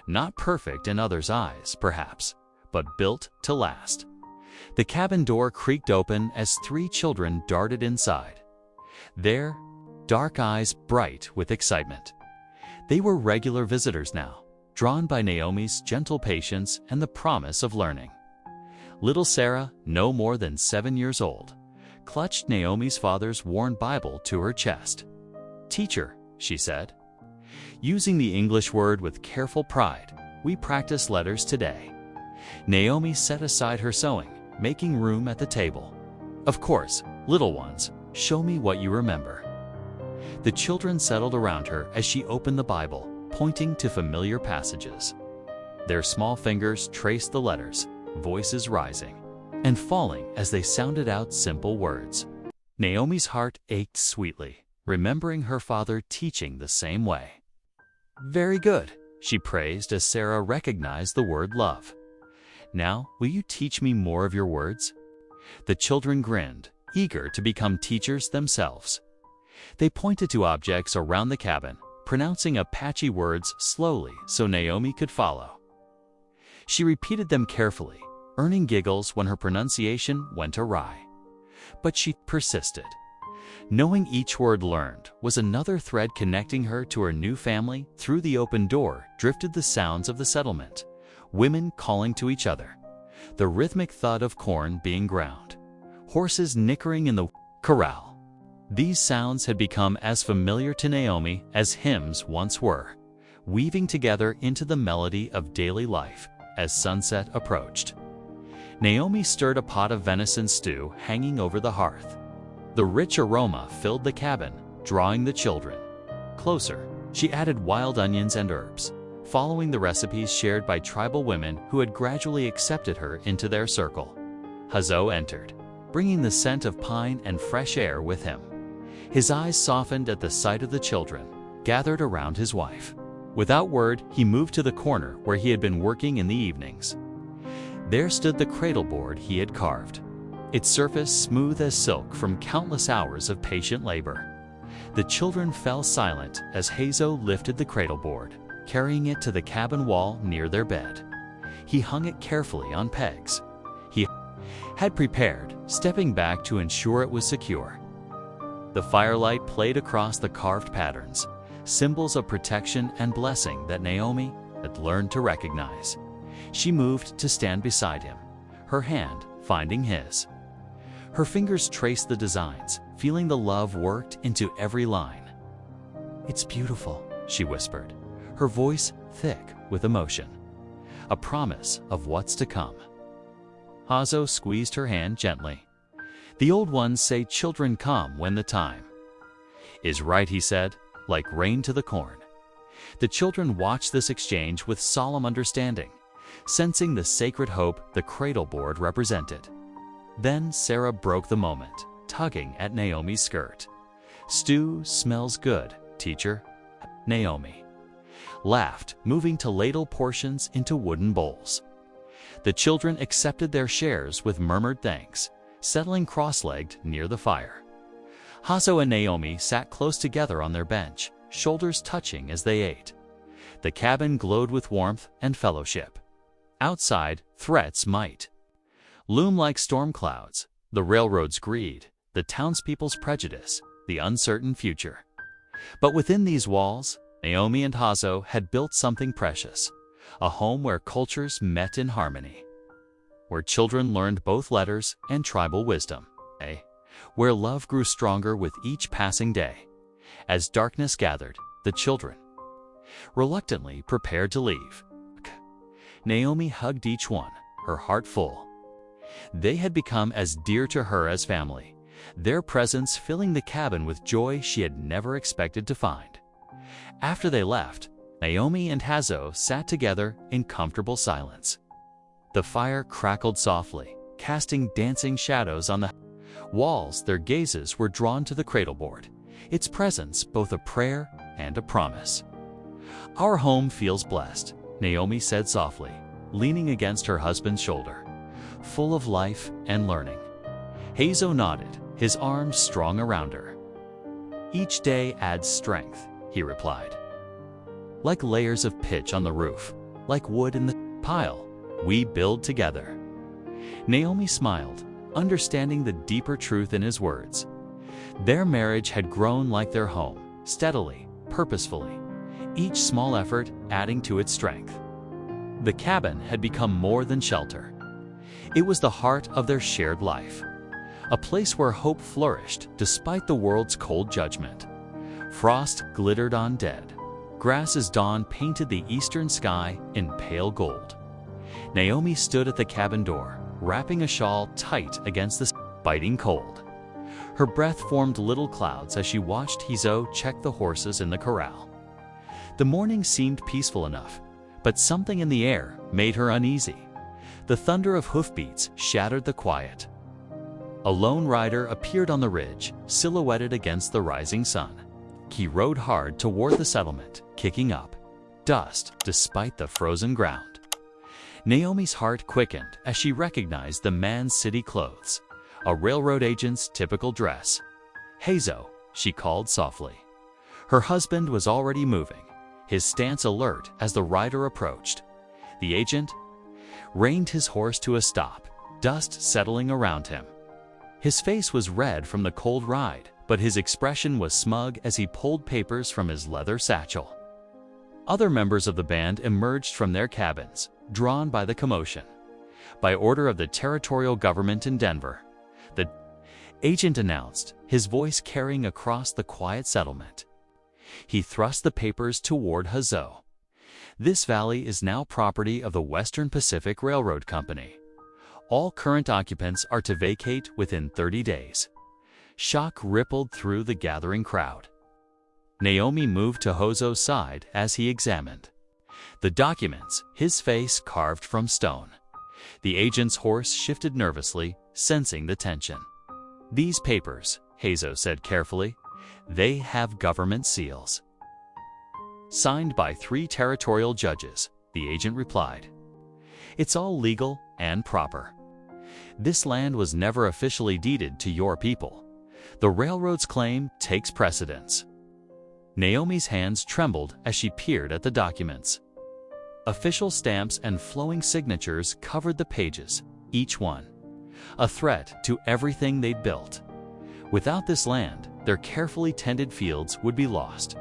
Not perfect in others' eyes, perhaps, but built to last. The cabin door creaked open as three children darted inside, their dark eyes bright with excitement. They were regular visitors now, drawn by Naomi's gentle patience and the promise of learning. Little Sarah, no more than 7 years old, clutched Naomi's father's worn Bible to her chest. "Teacher," she said, using the English word with careful pride, we practice letters today." Naomi set aside her sewing, making room at the table. "Of course, little ones, show me what you remember." The children settled around her as she opened the Bible, pointing to familiar passages. Their small fingers traced the letters, voices rising and falling as they sounded out simple words. Naomi's heart ached sweetly, remembering her father teaching the same way. "Very good," she praised as Sarah recognized the word love. "Now, will you teach me more of your words?" The children grinned, eager to become teachers themselves. They pointed to objects around the cabin, pronouncing Apache words slowly so Naomi could follow. She repeated them carefully, earning giggles when her pronunciation went awry. But she persisted. Knowing each word learned was another thread connecting her to her new family. Through the open door drifted the sounds of the settlement, women calling to each other, the rhythmic thud of corn being ground, horses nickering in the corral. These sounds had become as familiar to Naomi as hymns once were, weaving together into the melody of daily life as sunset approached. Naomi stirred a pot of venison stew hanging over the hearth. The rich aroma filled the cabin, drawing the children closer. She added wild onions and herbs, following the recipes shared by tribal women who had gradually accepted her into their circle. Hazo entered, bringing the scent of pine and fresh air with him. His eyes softened at the sight of the children, gathered around his wife. Without word, he moved to the corner where he had been working in the evenings. There stood the cradle board he had carved, its surface smooth as silk from countless hours of patient labor. The children fell silent as Hazo lifted the cradle board, carrying it to the cabin wall near their bed. He hung it carefully on pegs he had prepared, stepping back to ensure it was secure. The firelight played across the carved patterns, symbols of protection and blessing that Naomi had learned to recognize. She moved to stand beside him, her hand finding his. Her fingers traced the designs, feeling the love worked into every line. "It's beautiful," she whispered, her voice thick with emotion, a promise of what's to come. Hazo squeezed her hand gently. "The old ones say children come when the time is right," he said, like rain to the corn. The children watched this exchange with solemn understanding, sensing the sacred hope the cradle board represented. Then Sarah broke the moment, tugging at Naomi's skirt. "Stew smells good, teacher," Naomi laughed, moving to ladle portions into wooden bowls. The children accepted their shares with murmured thanks, settling cross-legged near the fire. Hazo and Naomi sat close together on their bench, shoulders touching as they ate. The cabin glowed with warmth and fellowship. Outside, threats might loom like storm clouds, the railroad's greed, the townspeople's prejudice, the uncertain future. But within these walls, Naomi and Hazo had built something precious, a home where cultures met in harmony, where children learned both letters and tribal wisdom, where love grew stronger with each passing day. As darkness gathered, the children reluctantly prepared to leave. Naomi hugged each one, her heart full. They had become as dear to her as family, their presence filling the cabin with joy she had never expected to find. After they left, Naomi and Hazo sat together in comfortable silence. The fire crackled softly, casting dancing shadows on the walls. Their gazes were drawn to the cradle board, its presence both a prayer and a promise. "Our home feels blessed," Naomi said softly, leaning against her husband's shoulder, full of life and learning. Hazo nodded, his arms strong around her. "Each day adds strength," he replied. "Like layers of pitch on the roof, like wood in the pile, we build together." Naomi smiled, understanding the deeper truth in his words. Their marriage had grown like their home, steadily, purposefully, each small effort adding to its strength. The cabin had become more than shelter. It was the heart of their shared life, a place where hope flourished despite the world's cold judgment. Frost glittered on dead grass's dawn painted the eastern sky in pale gold. Naomi stood at the cabin door, wrapping a shawl tight against the biting cold. Her breath formed little clouds as she watched Hazo check the horses in the corral. The morning seemed peaceful enough, but something in the air made her uneasy. The thunder of hoofbeats shattered the quiet. A lone rider appeared on the ridge, silhouetted against the rising sun. He rode hard toward the settlement, kicking up dust despite the frozen ground. Naomi's heart quickened as she recognized the man's city clothes, a railroad agent's typical dress. "Hazo," she called softly. Her husband was already moving, his stance alert as the rider approached. The agent reined his horse to a stop, dust settling around him. His face was red from the cold ride, but his expression was smug as he pulled papers from his leather satchel. Other members of the band emerged from their cabins, drawn by the commotion. By order of the territorial government in Denver, the agent announced, his voice carrying across the quiet settlement. He thrust the papers toward Hazo. "This valley is now property of the Western Pacific Railroad Company. All current occupants are to vacate within 30 days. Shock rippled through the gathering crowd. Naomi moved to Hazo's side as he examined the documents, his face carved from stone. The agent's horse shifted nervously, sensing the tension. "These papers," Hazo said carefully, "they have government seals." "Signed by 3 territorial judges," the agent replied. "It's all legal and proper. This land was never officially deeded to your people. The railroad's claim takes precedence." Naomi's hands trembled as she peered at the documents. Official stamps and flowing signatures covered the pages, each one a threat to everything they'd built. Without this land, their carefully tended fields would be lost.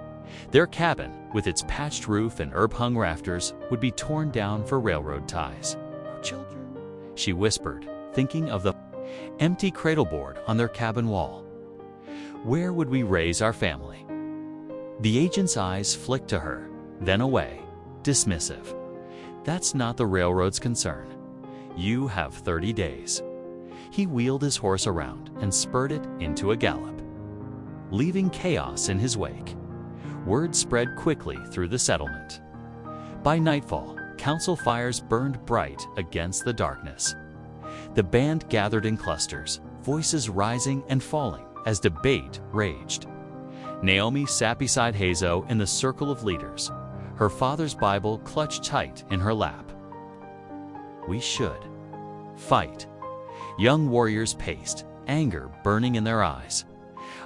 Their cabin, with its patched roof and herb-hung rafters, would be torn down for railroad ties. "Children," she whispered, thinking of the empty cradleboard on their cabin wall. "Where would we raise our family?" The agent's eyes flicked to her, then away, dismissive. "That's not the railroad's concern. You have 30 days." He wheeled his horse around and spurred it into a gallop, leaving chaos in his wake. Word spread quickly through the settlement. By nightfall, council fires burned bright against the darkness. The band gathered in clusters, voices rising and falling as debate raged. Naomi sat beside Hazo in the circle of leaders, her father's Bible clutched tight in her lap. "We should fight." Young warriors paced, anger burning in their eyes.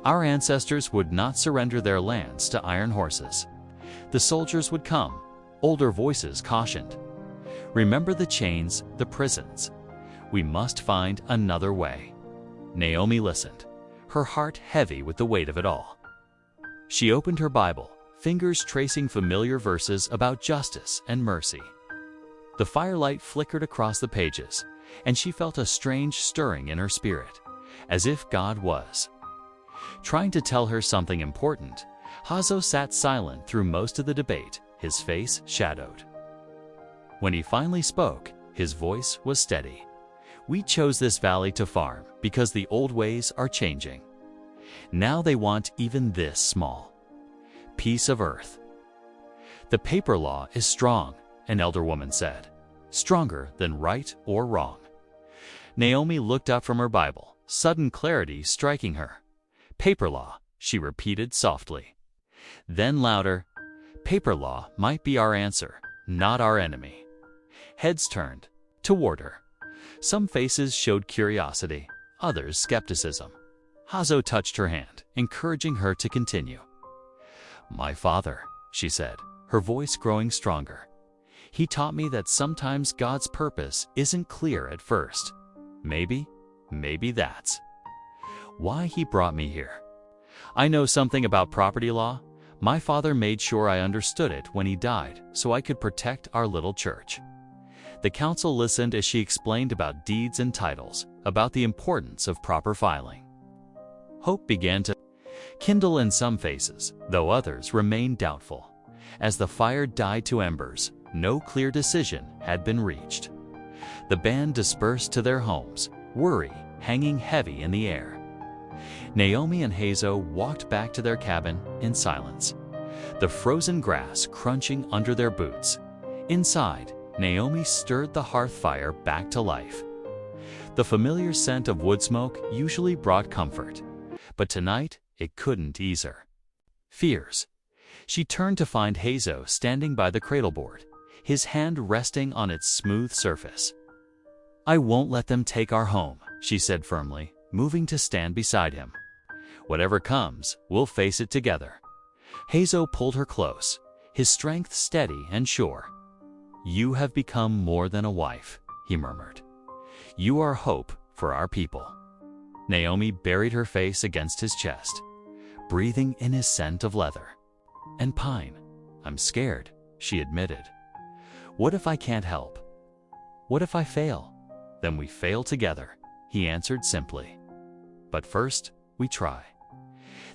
"Our ancestors would not surrender their lands to iron horses. The soldiers would come," older voices cautioned. "Remember the chains, the prisons. We must find another way." Naomi listened, her heart heavy with the weight of it all. She opened her Bible, fingers tracing familiar verses about justice and mercy. The firelight flickered across the pages, and she felt a strange stirring in her spirit, as if God was trying to tell her something important. Hazo sat silent through most of the debate, his face shadowed. When he finally spoke, his voice was steady. "We chose this valley to farm because the old ways are changing. Now they want even this small piece of earth." "The paper law is strong," an elder woman said. "Stronger than right or wrong." Naomi looked up from her Bible, sudden clarity striking her. "Paper law," she repeated softly. Then louder, "Paper law might be our answer, not our enemy." Heads turned toward her. Some faces showed curiosity, others skepticism. Hazo touched her hand, encouraging her to continue. "My father," she said, her voice growing stronger. "He taught me that sometimes God's purpose isn't clear at first. Maybe that's why he brought me here. I know something about property law. My father made sure I understood it when he died so I could protect our little church." The council listened as she explained about deeds and titles, about the importance of proper filing. Hope began to kindle in some faces, though others remained doubtful. As the fire died to embers, no clear decision had been reached. The band dispersed to their homes, worry hanging heavy in the air. Naomi and Hazo walked back to their cabin in silence, the frozen grass crunching under their boots. Inside, Naomi stirred the hearth fire back to life. The familiar scent of wood smoke usually brought comfort, but tonight it couldn't ease her fears. She turned to find Hazo standing by the cradleboard, his hand resting on its smooth surface. "I won't let them take our home," she said firmly, moving to stand beside him. "Whatever comes, we'll face it together." Hazo pulled her close, his strength steady and sure. "You have become more than a wife," he murmured. "You are hope for our people." Naomi buried her face against his chest, breathing in his scent of leather and pine. "I'm scared," she admitted. "What if I can't help? What if I fail?" "Then we fail together," he answered simply. "But first, we try."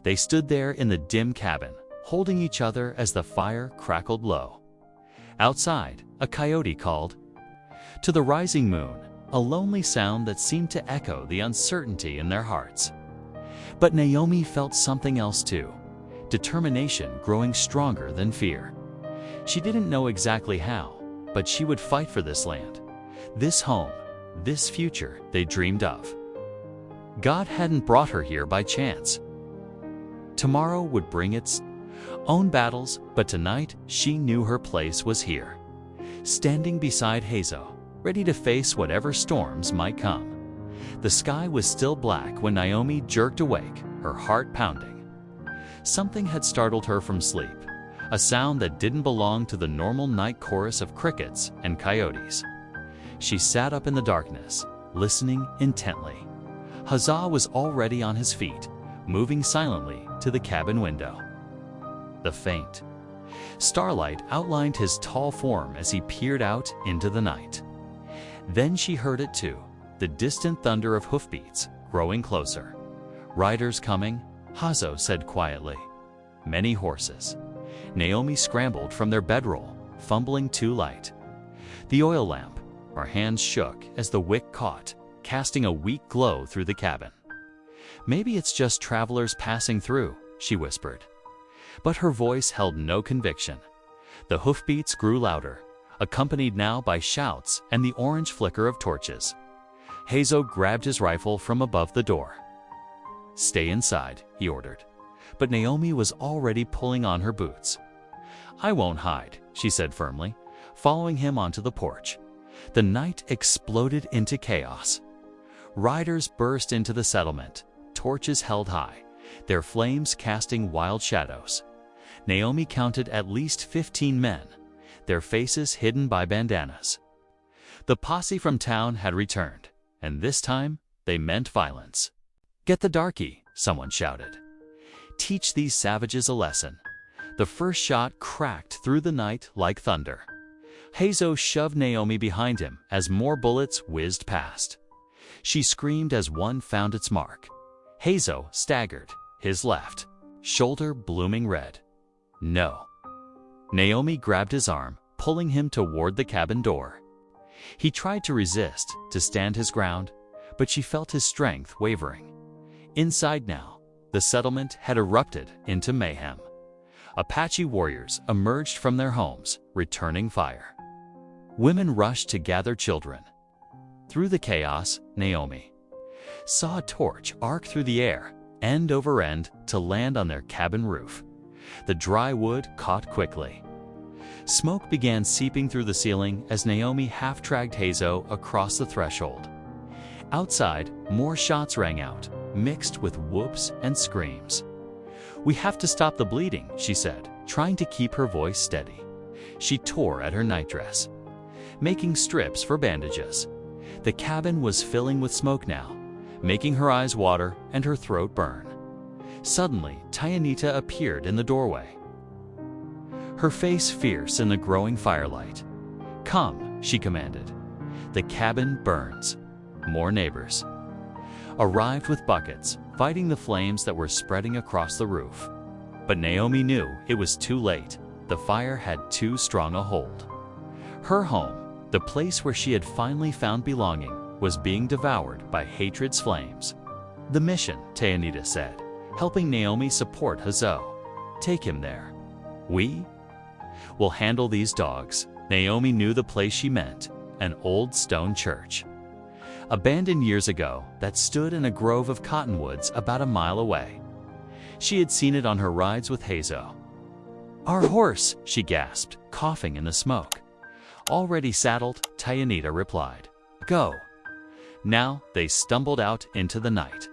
They stood there in the dim cabin, holding each other as the fire crackled low. Outside, a coyote called to the rising moon, a lonely sound that seemed to echo the uncertainty in their hearts. But Naomi felt something else too, determination growing stronger than fear. She didn't know exactly how, but she would fight for this land, this home, this future they dreamed of. God hadn't brought her here by chance. Tomorrow would bring its own battles, but tonight she knew her place was here, standing beside Hazo, ready to face whatever storms might come. The sky was still black when Naomi jerked awake, her heart pounding. Something had startled her from sleep, a sound that didn't belong to the normal night chorus of crickets and coyotes. She sat up in the darkness, listening intently. Hazo was already on his feet, moving silently to the cabin window. The faint starlight outlined his tall form as he peered out into the night. Then she heard it too, the distant thunder of hoofbeats growing closer. "Riders coming," Hazo said quietly. "Many horses." Naomi scrambled from their bedroll, fumbling too light. The oil lamp, her hands shook as the wick caught, casting a weak glow through the cabin. "Maybe it's just travelers passing through," she whispered. But her voice held no conviction. The hoofbeats grew louder, accompanied now by shouts and the orange flicker of torches. Hazo grabbed his rifle from above the door. "Stay inside," he ordered. But Naomi was already pulling on her boots. "I won't hide," she said firmly, following him onto the porch. The night exploded into chaos. Riders burst into the settlement, torches held high, their flames casting wild shadows. Naomi counted at least 15 men, their faces hidden by bandanas. The posse from town had returned, and this time they meant violence. "Get the darky," someone shouted. "Teach these savages a lesson." The first shot cracked through the night like thunder. Hazo shoved Naomi behind him as more bullets whizzed past. She screamed as one found its mark. Hazo staggered, his left shoulder blooming red. "No." Naomi grabbed his arm, pulling him toward the cabin door. He tried to resist, to stand his ground, but she felt his strength wavering. Inside now, the settlement had erupted into mayhem. Apache warriors emerged from their homes, returning fire. Women rushed to gather children. Through the chaos, Naomi saw a torch arc through the air, end over end, to land on their cabin roof. The dry wood caught quickly. Smoke began seeping through the ceiling as Naomi half-dragged Hazo across the threshold. Outside, more shots rang out, mixed with whoops and screams. "We have to stop the bleeding," she said, trying to keep her voice steady. She tore at her nightdress, making strips for bandages. The cabin was filling with smoke now, making her eyes water and her throat burn. Suddenly, Tayanita appeared in the doorway, her face fierce in the growing firelight. "Come," she commanded. "The cabin burns." More neighbors arrived with buckets, fighting the flames that were spreading across the roof. But Naomi knew it was too late. the fire had too strong a hold. Her home, the place where she had finally found belonging, was being devoured by hatred's flames. "The mission," Tayanita said, helping Naomi support Hazo. "Take him there. We will handle these dogs." Naomi knew the place she meant, an old stone church. Abandoned years ago, that stood in a grove of cottonwoods about a mile away. She had seen it on her rides with Hazo. "Our horse," she gasped, coughing in the smoke. "Already saddled," Tayanita replied. "Go." Now they stumbled out into the night.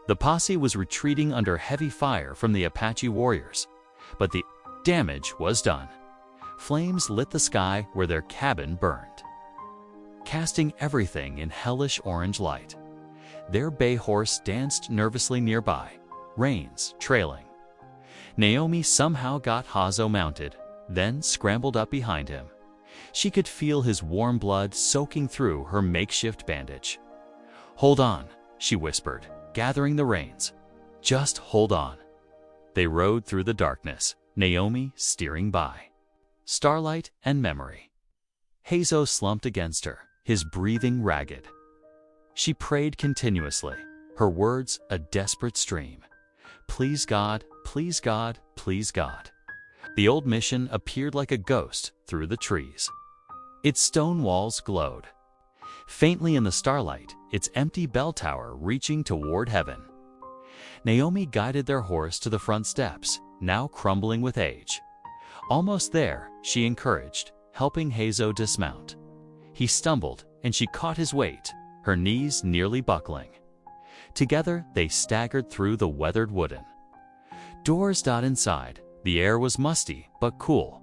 The posse was retreating under heavy fire from the Apache warriors, but the damage was done. Flames lit the sky where their cabin burned, casting everything in hellish orange light. Their bay horse danced nervously nearby, reins trailing. Naomi somehow got Hazo mounted, then scrambled up behind him. She could feel his warm blood soaking through her makeshift bandage. "Hold on," she whispered, gathering the reins. "Just hold on." They rode through the darkness, Naomi steering by. Starlight and memory. Hazo slumped against her, his breathing ragged. She prayed continuously, her words a desperate stream. "Please God, please God, please God." The old mission appeared like a ghost through the trees. Its stone walls glowed. Faintly in the starlight, its empty bell tower reaching toward heaven. Naomi guided their horse to the front steps, now crumbling with age. Almost there, she encouraged, helping Hazo dismount. He stumbled, and she caught his weight, her knees nearly buckling. Together, they staggered through the weathered wooden doors. Inside, the air was musty but cool.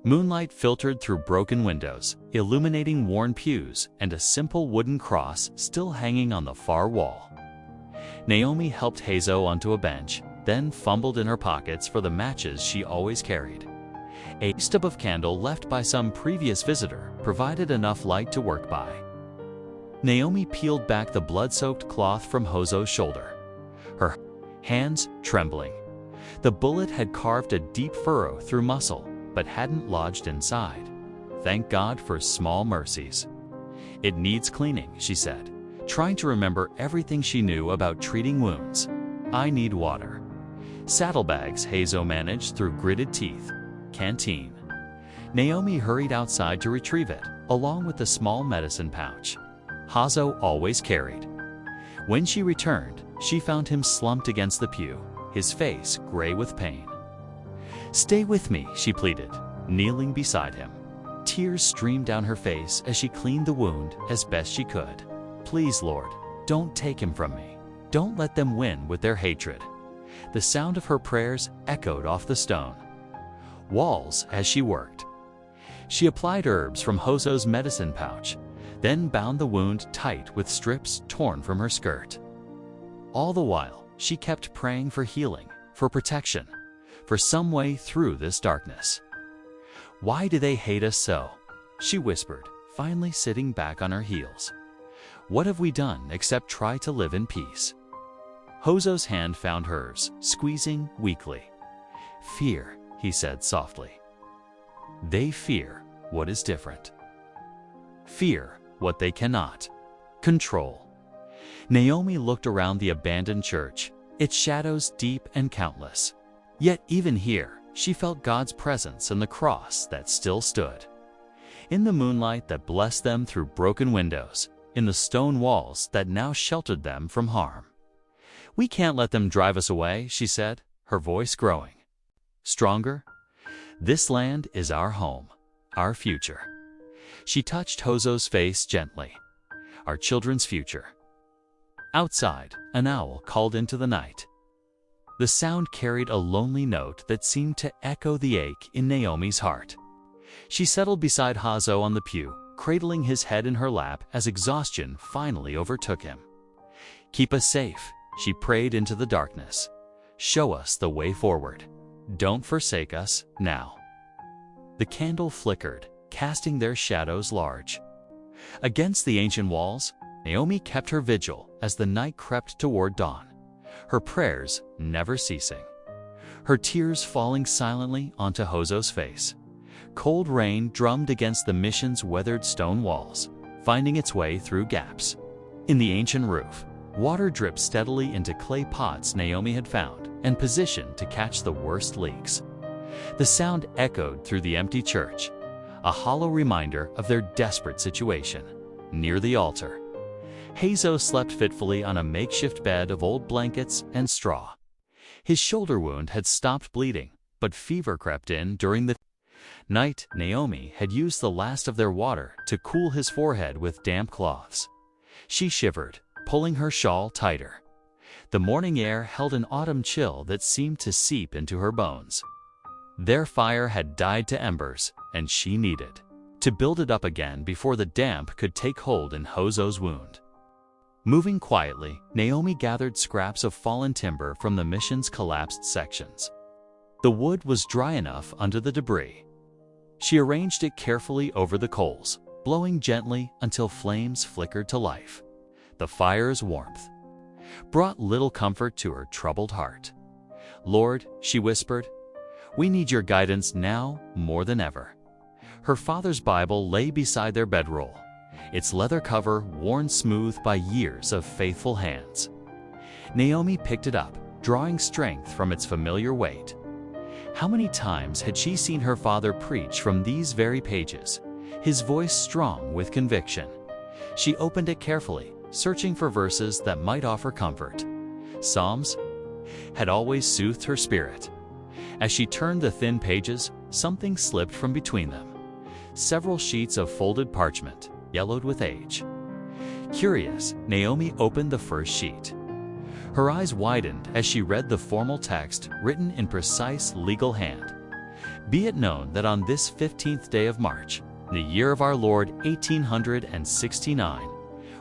Moonlight filtered through broken windows, illuminating worn pews and a simple wooden cross still hanging on the far wall. Naomi helped Hazo onto a bench, then fumbled in her pockets for the matches she always carried. A stub of candle left by some previous visitor provided enough light to work by. Naomi peeled back the blood-soaked cloth from Hazo's shoulder, her hands trembling. The bullet had carved a deep furrow through muscle, but hadn't lodged inside. Thank God for small mercies. "It needs cleaning," she said, trying to remember everything she knew about treating wounds. "I need water." Saddlebags, Hazo managed through gritted teeth. Canteen. Naomi hurried outside to retrieve it, along with the small medicine pouch Hazo always carried. When she returned, she found him slumped against the pew, his face gray with pain. "Stay with me," she pleaded, kneeling beside him. Tears streamed down her face as she cleaned the wound as best she could. "Please, Lord, don't take him from me. Don't let them win with their hatred." The sound of her prayers echoed off the stone walls as she worked. She applied herbs from Hazo's medicine pouch, then bound the wound tight with strips torn from her skirt. All the while, she kept praying for healing, for protection, for some way through this darkness. "Why do they hate us so?" she whispered, finally sitting back on her heels. "What have we done except try to live in peace?" Hazo's hand found hers, squeezing weakly. "Fear," he said softly. "They fear what is different. Fear what they cannot control." Naomi looked around the abandoned church, its shadows deep and countless. Yet even here, she felt God's presence in the cross that still stood. In the moonlight that blessed them through broken windows, in the stone walls that now sheltered them from harm. "We can't let them drive us away," she said, her voice growing stronger. "This land is our home, our future." She touched Hazo's face gently. "Our children's future." Outside, an owl called into the night. The sound carried a lonely note that seemed to echo the ache in Naomi's heart. She settled beside Hazo on the pew, cradling his head in her lap as exhaustion finally overtook him. "Keep us safe," she prayed into the darkness. "Show us the way forward. Don't forsake us now." The candle flickered, casting their shadows large. Against the ancient walls, Naomi kept her vigil as the night crept toward dawn, her prayers never ceasing. her tears falling silently onto Hozo's face. Cold rain drummed against the mission's weathered stone walls, finding its way through gaps. In the ancient roof, water dripped steadily into clay pots Naomi had found and positioned to catch the worst leaks. The sound echoed through the empty church, a hollow reminder of their desperate situation. Near the altar, Hazo slept fitfully on a makeshift bed of old blankets and straw. His shoulder wound had stopped bleeding, but fever crept in during the night. Naomi had used the last of their water to cool his forehead with damp cloths. She shivered, pulling her shawl tighter. The morning air held an autumn chill that seemed to seep into her bones. Their fire had died to embers, and she needed to build it up again before the damp could take hold in Hozo's wound. Moving quietly, Naomi gathered scraps of fallen timber from the mission's collapsed sections. The wood was dry enough under the debris. She arranged it carefully over the coals, blowing gently until flames flickered to life. The fire's warmth brought little comfort to her troubled heart. "Lord," she whispered, "we need your guidance now more than ever." Her father's Bible lay beside their bedroll, its leather cover worn smooth by years of faithful hands. Naomi picked it up, drawing strength from its familiar weight. How many times had she seen her father preach from these very pages, his voice strong with conviction? She opened it carefully, searching for verses that might offer comfort. Psalms had always soothed her spirit. As she turned the thin pages, something slipped from between them. Several sheets of folded parchment, yellowed with age. Curious, Naomi opened the first sheet. Her eyes widened as she read the formal text written in precise legal hand. "Be it known that on this 15th day of March, the year of our Lord 1869,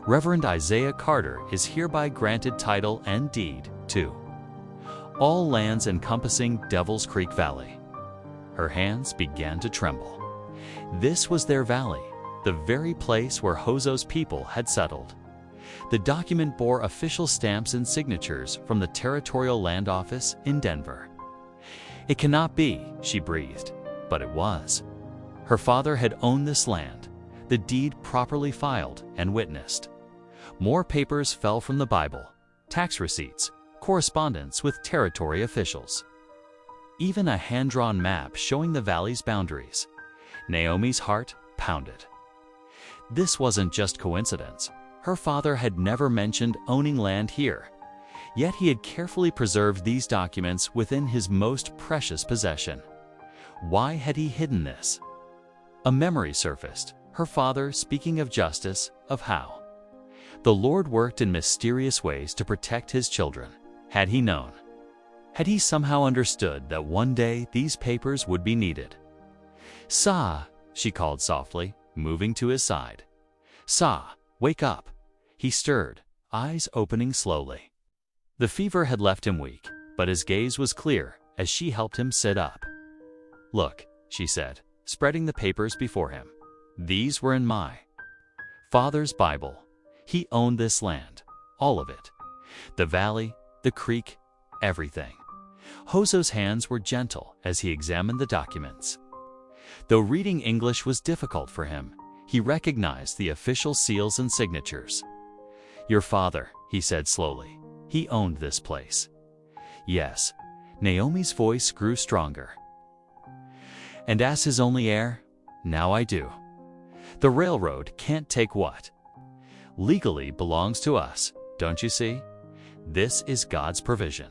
Reverend Isaiah Carter is hereby granted title and deed to all lands encompassing Devil's Creek Valley." Her hands began to tremble. This was their valley, the very place where Hozo's people had settled. The document bore official stamps and signatures from the Territorial Land Office in Denver. "It cannot be," she breathed, but it was. Her father had owned this land, the deed properly filed and witnessed. More papers fell from the Bible, tax receipts, correspondence with territory officials. Even a hand-drawn map showing the valley's boundaries. Naomi's heart pounded. This wasn't just coincidence. Her father had never mentioned owning land here, yet he had carefully preserved these documents within his most precious possession. Why had he hidden this? A memory surfaced, her father speaking of justice, of how the Lord worked in mysterious ways to protect his children. Had he known? Had he somehow understood that one day these papers would be needed? "Sa," she called softly, moving to his side. "Sa, wake up." He stirred, eyes opening slowly. The fever had left him weak, but his gaze was clear as she helped him sit up. "Look," she said, spreading the papers before him. "These were in my father's Bible. He owned this land, all of it. The valley, the creek, everything." Hozo's hands were gentle as he examined the documents. Though reading English was difficult for him, he recognized the official seals and signatures. "Your father," he said slowly, "he owned this place." "Yes." Naomi's voice grew stronger. "And as his only heir, now I do. The railroad can't take what legally belongs to us, don't you see? This is God's provision."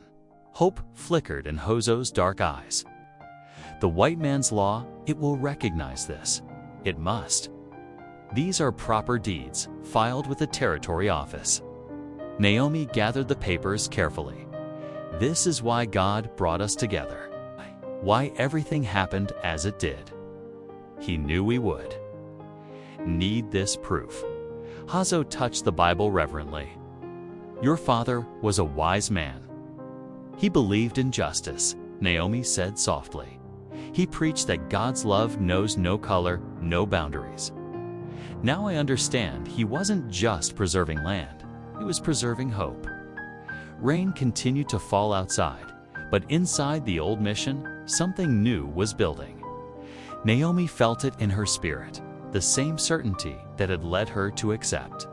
Hope flickered in Hozo's dark eyes. The white man's law, it will recognize this. It must. These are proper deeds, filed with the Territory Office. Naomi gathered the papers carefully. This is why God brought us together. Why everything happened as it did. He knew we would need this proof. Hozo touched the Bible reverently. "Your father was a wise man. He believed in justice," Naomi said softly. "He preached that God's love knows no color, no boundaries. Now I understand he wasn't just preserving land, he was preserving hope." Rain continued to fall outside, But inside the old mission, something new was building. Naomi felt it in her spirit, the same certainty that had led her to accept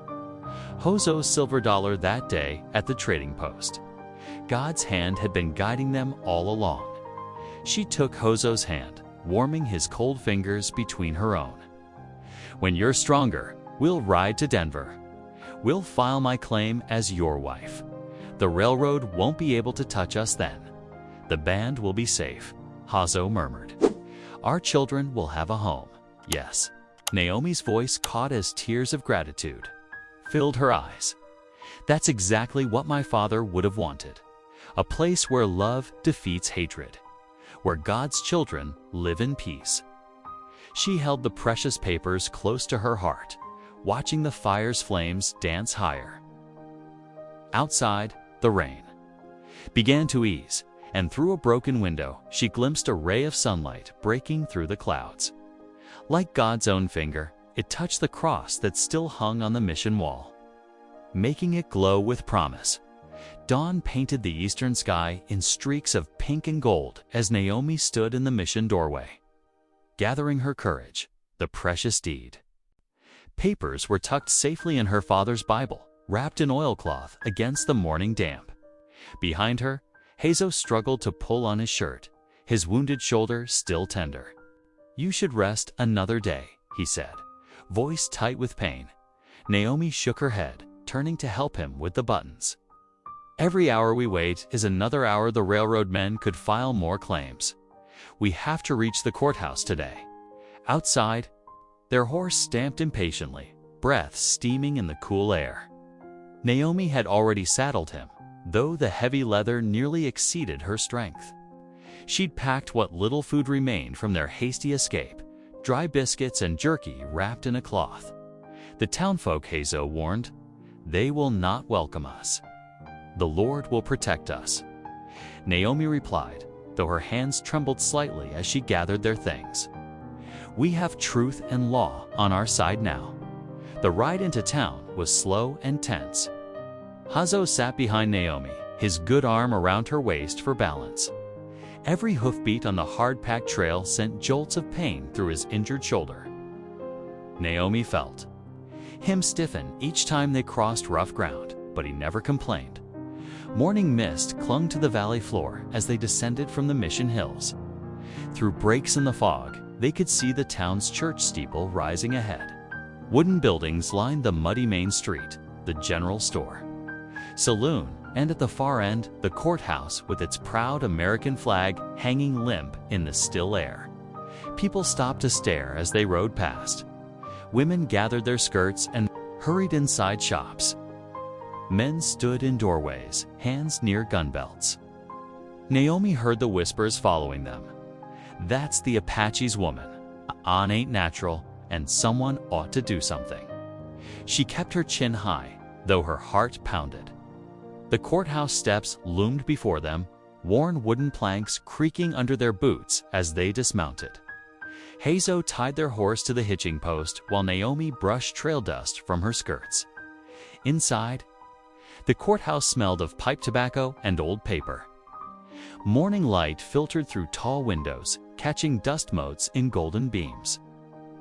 Hozo's silver dollar that day at the trading post. God's hand had been guiding them all along. She took Hozo's hand, warming his cold fingers between her own. "When you're stronger, we'll ride to Denver. We'll file my claim as your wife. The railroad won't be able to touch us then. The band will be safe," Hozo murmured. "Our children will have a home." Yes, Naomi's voice caught as tears of gratitude filled her eyes. "That's exactly what my father would have wanted. A place where love defeats hatred, where God's children live in peace." She held the precious papers close to her heart, watching the fire's flames dance higher. Outside, the rain began to ease, and through a broken window, she glimpsed a ray of sunlight breaking through the clouds. Like God's own finger, it touched the cross that still hung on the mission wall, making it glow with promise. Dawn painted the eastern sky in streaks of pink and gold as Naomi stood in the mission doorway, gathering her courage, the precious deed. Papers were tucked safely in her father's Bible, wrapped in oilcloth against the morning damp. Behind her, Hozo struggled to pull on his shirt, his wounded shoulder still tender. "You should rest another day," he said, voice tight with pain. Naomi shook her head, turning to help him with the buttons. "Every hour we wait is another hour the railroad men could file more claims. We have to reach the courthouse today." Outside, their horse stamped impatiently, breath steaming in the cool air. Naomi had already saddled him, though the heavy leather nearly exceeded her strength. She'd packed what little food remained from their hasty escape, dry biscuits and jerky wrapped in a cloth. "The townfolk," Hozo warned, "they will not welcome us. The Lord will protect us." Naomi replied, though her hands trembled slightly as she gathered their things. "We have truth and law on our side now." The ride into town was slow and tense. Hozo sat behind Naomi, his good arm around her waist for balance. Every hoofbeat on the hard-packed trail sent jolts of pain through his injured shoulder. Naomi felt him stiffen each time they crossed rough ground, but he never complained. Morning mist clung to the valley floor as they descended from the mission hills. Through breaks in the fog, they could see the town's church steeple rising ahead. Wooden buildings lined the muddy main street, the general store, saloon, and at the far end, the courthouse with its proud American flag hanging limp in the still air. People stopped to stare as they rode past. Women gathered their skirts and hurried inside shops. Men stood in doorways, hands near gun belts. Naomi heard the whispers following them. "That's the Apache's woman. On ain't natural, and someone ought to do something." She kept her chin high, though her heart pounded. The courthouse steps loomed before them, worn wooden planks creaking under their boots as they dismounted. Hozo tied their horse to the hitching post while Naomi brushed trail dust from her skirts. Inside, the courthouse smelled of pipe tobacco and old paper. Morning light filtered through tall windows, catching dust motes in golden beams.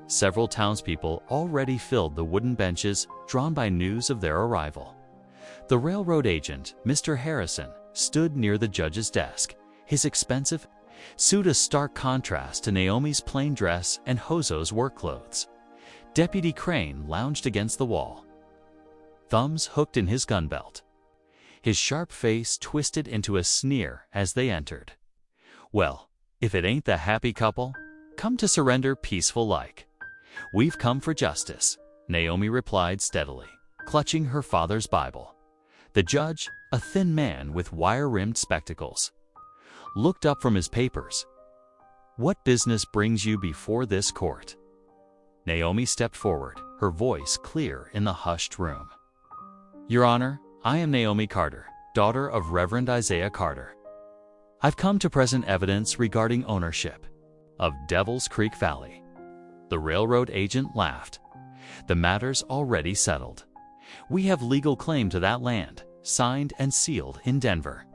Several townspeople already filled the wooden benches, drawn by news of their arrival. The railroad agent, Mr. Harrison, stood near the judge's desk, his expensive suit a stark contrast to Naomi's plain dress and Hozo's work clothes. Deputy Crane lounged against the wall, thumbs hooked in his gun belt. His sharp face twisted into a sneer as they entered. "Well, if it ain't the happy couple, come to surrender peaceful like." "We've come for justice," Naomi replied steadily, clutching her father's Bible. The judge, a thin man with wire-rimmed spectacles, looked up from his papers. "What business brings you before this court?" Naomi stepped forward, her voice clear in the hushed room. "Your Honor, I am Naomi Carter, daughter of Reverend Isaiah Carter. I've come to present evidence regarding ownership of Devil's Creek Valley." The railroad agent laughed. "The matter's already settled. We have legal claim to that land, signed and sealed in Denver.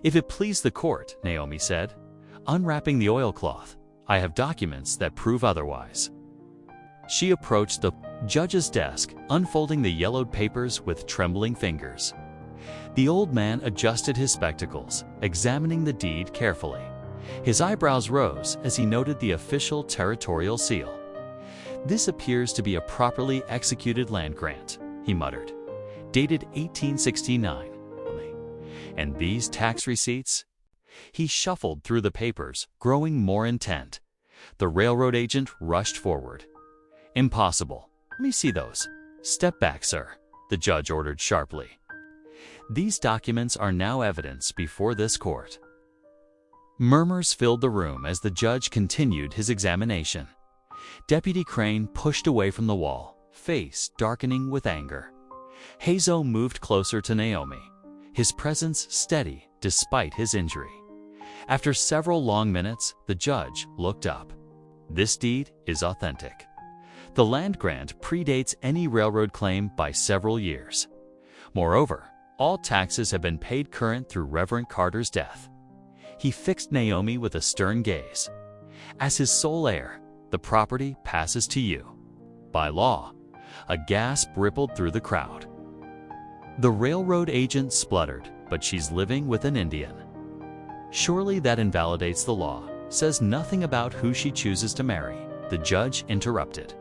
"If it please the court," Naomi said, unwrapping the oilcloth, "I have documents that prove otherwise." She approached the judge's desk, unfolding the yellowed papers with trembling fingers. The old man adjusted his spectacles, examining the deed carefully. His eyebrows rose as he noted the official territorial seal. "This appears to be a properly executed land grant," he muttered, "dated 1869. And these tax receipts?" He shuffled through the papers, growing more intent. The railroad agent rushed forward. "Impossible. Let me see those." "Step back, sir," the judge ordered sharply. "These documents are now evidence before this court." Murmurs filled the room as the judge continued his examination. Deputy Crane pushed away from the wall, face darkening with anger. Hazo moved closer to Naomi, his presence steady despite his injury. After several long minutes, the judge looked up. "This deed is authentic. The land grant predates any railroad claim by several years. Moreover, all taxes have been paid current through Reverend Carter's death." He fixed Naomi with a stern gaze. "As his sole heir, the property passes to you. By law." A gasp rippled through the crowd. The railroad agent spluttered, "But she's living with an Indian." "Surely that invalidates the law, says nothing about who she chooses to marry," the judge interrupted.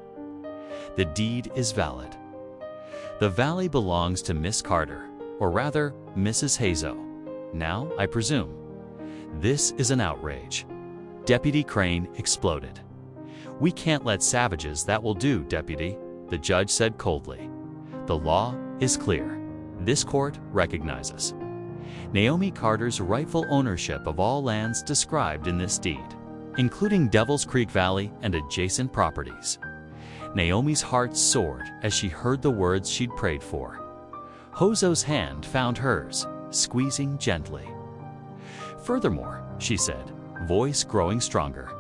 "The deed is valid. The valley belongs to Miss Carter, or rather, Mrs. Hazo. Now, I presume." "This is an outrage." Deputy Crane exploded. "We can't let savages. That will do, Deputy," the judge said coldly. "The law is clear. This court recognizes Naomi Carter's rightful ownership of all lands described in this deed, including Devil's Creek Valley and adjacent properties." Naomi's heart soared as she heard the words she'd prayed for. Hozo's hand found hers, squeezing gently. "Furthermore," she said, voice growing stronger,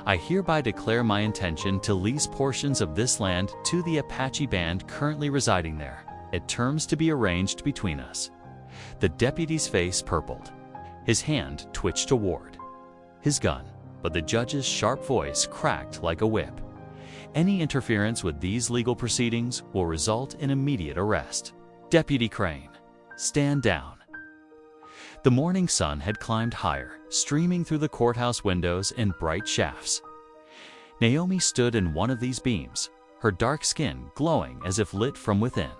"I hereby declare my intention to lease portions of this land to the Apache band currently residing there, at terms to be arranged between us." The deputy's face purpled. His hand twitched toward his gun, but the judge's sharp voice cracked like a whip. "Any interference with these legal proceedings will result in immediate arrest. Deputy Crane, stand down." The morning sun had climbed higher, streaming through the courthouse windows in bright shafts. Naomi stood in one of these beams, her dark skin glowing as if lit from within.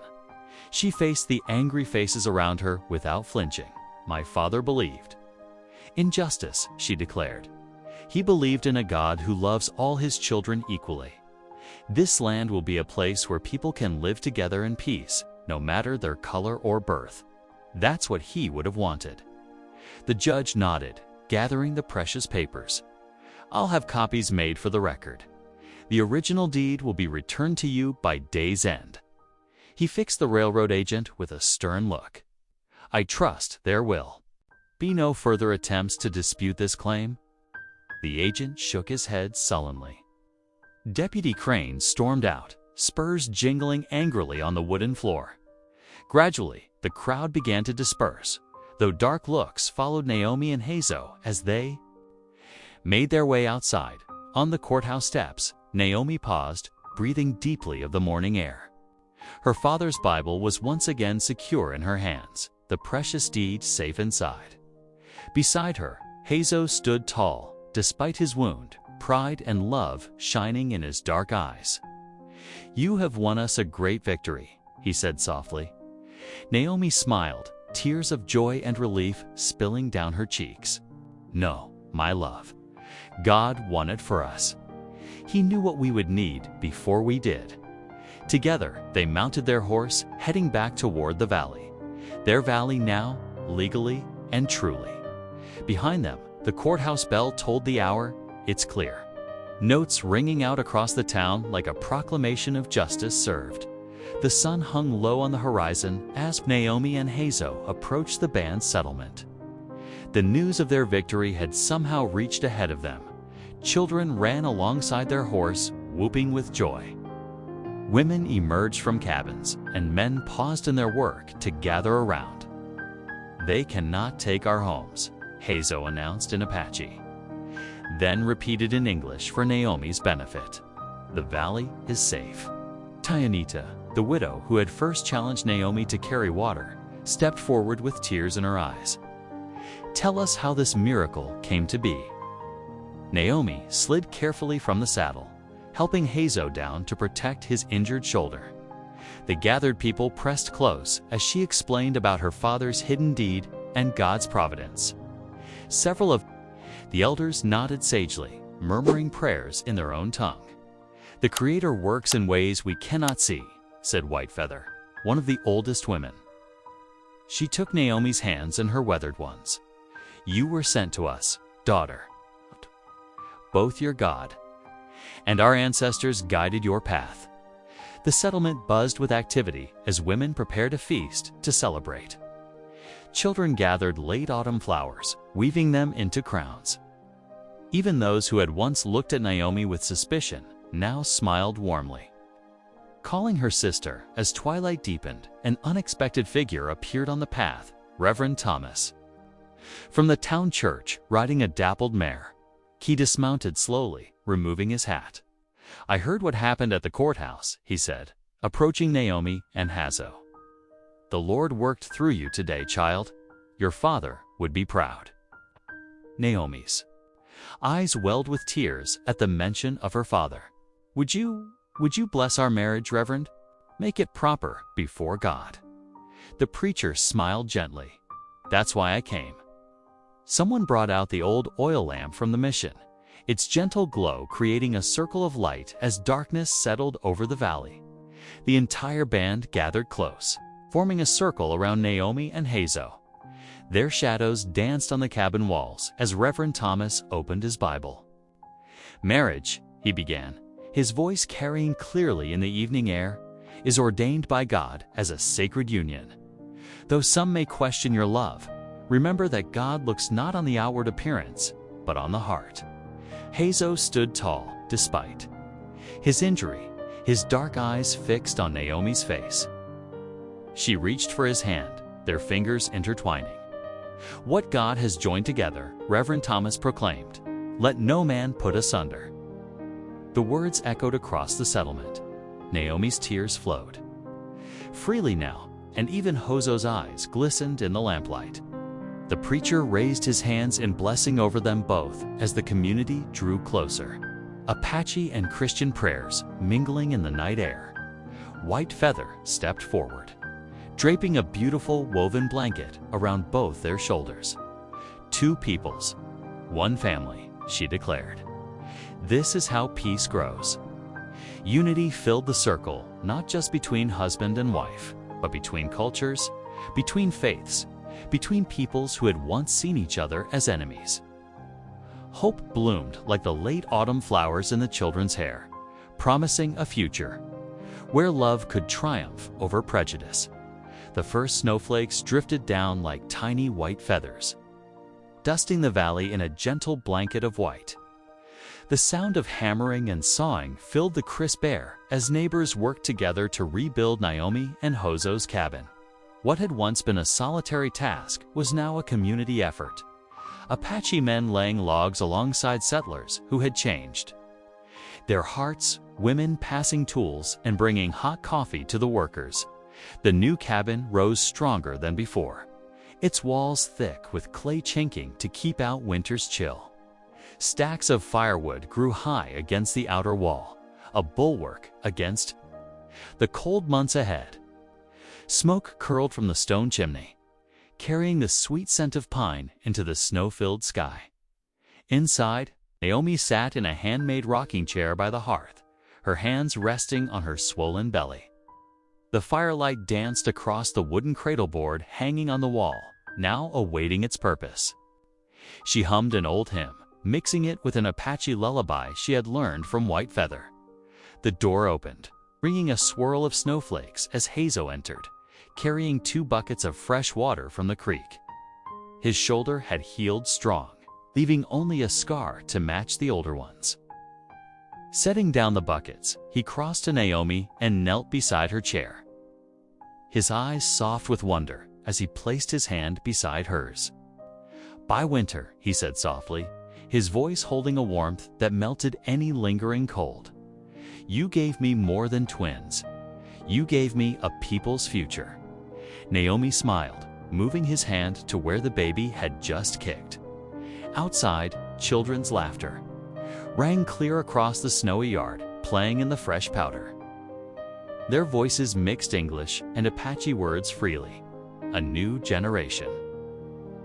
She faced the angry faces around her without flinching. "My father believed in justice," she declared. "He believed in a God who loves all his children equally. This land will be a place where people can live together in peace, no matter their color or birth. That's what he would have wanted." The judge nodded, gathering the precious papers. "I'll have copies made for the record. The original deed will be returned to you by day's end." He fixed the railroad agent with a stern look. "I trust there will be no further attempts to dispute this claim." The agent shook his head sullenly. Deputy Crane stormed out, spurs jingling angrily on the wooden floor. Gradually, the crowd began to disperse, though dark looks followed Naomi and Hazo as they made their way outside. On the courthouse steps, Naomi paused, breathing deeply of the morning air. Her father's Bible was once again secure in her hands, the precious deed safe inside. Beside her, Hazo stood tall, despite his wound, pride and love shining in his dark eyes. "You have won us a great victory," he said softly. Naomi smiled, tears of joy and relief spilling down her cheeks. "No, my love. God won it for us. He knew what we would need before we did." Together, they mounted their horse, heading back toward the valley. Their valley now, legally and truly. Behind them, the courthouse bell told the hour. It's clear. Notes ringing out across the town like a proclamation of justice served. The sun hung low on the horizon as Naomi and Hazo approached the band's settlement. The news of their victory had somehow reached ahead of them. Children ran alongside their horse, whooping with joy. Women emerged from cabins, and men paused in their work to gather around. "They cannot take our homes," Hazo announced in Apache. Then repeated in English for Naomi's benefit. "The valley is safe." Tianita, the widow who had first challenged Naomi to carry water, stepped forward with tears in her eyes. "Tell us how this miracle came to be." Naomi slid carefully from the saddle, helping Hazo down to protect his injured shoulder. The gathered people pressed close as she explained about her father's hidden deed and God's providence. Several of the elders nodded sagely, murmuring prayers in their own tongue. "The Creator works in ways we cannot see," said Whitefeather, one of the oldest women. She took Naomi's hands in her weathered ones. "You were sent to us, daughter. Both your God and our ancestors guided your path." The settlement buzzed with activity as women prepared a feast to celebrate. Children gathered late autumn flowers, weaving them into crowns. Even those who had once looked at Naomi with suspicion now smiled warmly. Calling her sister as twilight deepened, an unexpected figure appeared on the path, Reverend Thomas. From the town church, riding a dappled mare, he dismounted slowly, removing his hat. "I heard what happened at the courthouse," he said, approaching Naomi and Hazo. "The Lord worked through you today, child. Your father would be proud." Naomi's eyes welled with tears at the mention of her father. Would you bless our marriage, Reverend? Make it proper before God." The preacher smiled gently. "That's why I came." Someone brought out the old oil lamp from the mission, its gentle glow creating a circle of light as darkness settled over the valley. The entire band gathered close, forming a circle around Naomi and Hazo. Their shadows danced on the cabin walls as Reverend Thomas opened his Bible. "Marriage," he began, his voice carrying clearly in the evening air, "is ordained by God as a sacred union. Though some may question your love, remember that God looks not on the outward appearance, but on the heart." Hazo stood tall, despite his injury, his dark eyes fixed on Naomi's face. She reached for his hand, their fingers intertwining. "What God has joined together," Reverend Thomas proclaimed, "let no man put asunder." The words echoed across the settlement. Naomi's tears flowed freely now, and even Hazo's eyes glistened in the lamplight. The preacher raised his hands in blessing over them both as the community drew closer. Apache and Christian prayers mingling in the night air. Whitefeather stepped forward, draping a beautiful woven blanket around both their shoulders. "Two peoples, one family," she declared. "This is how peace grows." Unity filled the circle, not just between husband and wife, but between cultures, between faiths, between peoples who had once seen each other as enemies. Hope bloomed like the late autumn flowers in the children's hair, promising a future where love could triumph over prejudice. The first snowflakes drifted down like tiny white feathers, dusting the valley in a gentle blanket of white. The sound of hammering and sawing filled the crisp air as neighbors worked together to rebuild Naomi and Hazo's cabin. What had once been a solitary task was now a community effort. Apache men laying logs alongside settlers who had changed their hearts, women passing tools and bringing hot coffee to the workers. The new cabin rose stronger than before, its walls thick with clay chinking to keep out winter's chill. Stacks of firewood grew high against the outer wall, a bulwark against the cold months ahead. Smoke curled from the stone chimney, carrying the sweet scent of pine into the snow-filled sky. Inside, Naomi sat in a handmade rocking chair by the hearth, her hands resting on her swollen belly. The firelight danced across the wooden cradleboard hanging on the wall, now awaiting its purpose. She hummed an old hymn, mixing it with an Apache lullaby she had learned from Whitefeather. The door opened, bringing a swirl of snowflakes as Hazo entered, carrying 2 buckets of fresh water from the creek. His shoulder had healed strong, leaving only a scar to match the older ones. Setting down the buckets, he crossed to Naomi and knelt beside her chair. His eyes soft with wonder as he placed his hand beside hers. "By winter," he said softly, his voice holding a warmth that melted any lingering cold. "You gave me more than twins. You gave me a people's future." Naomi smiled, moving his hand to where the baby had just kicked. Outside, children's laughter rang clear across the snowy yard, playing in the fresh powder. Their voices mixed English and Apache words freely. A new generation,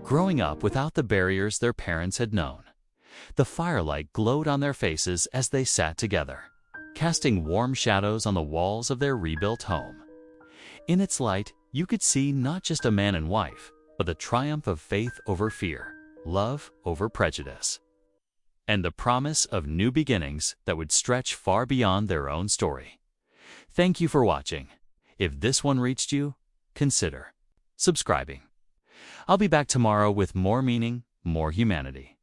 growing up without the barriers their parents had known. The firelight glowed on their faces as they sat together, casting warm shadows on the walls of their rebuilt home. In its light, you could see not just a man and wife, but the triumph of faith over fear, love over prejudice, and the promise of new beginnings that would stretch far beyond their own story. Thank you for watching. If this one reached you, consider subscribing. I'll be back tomorrow with more meaning, more humanity.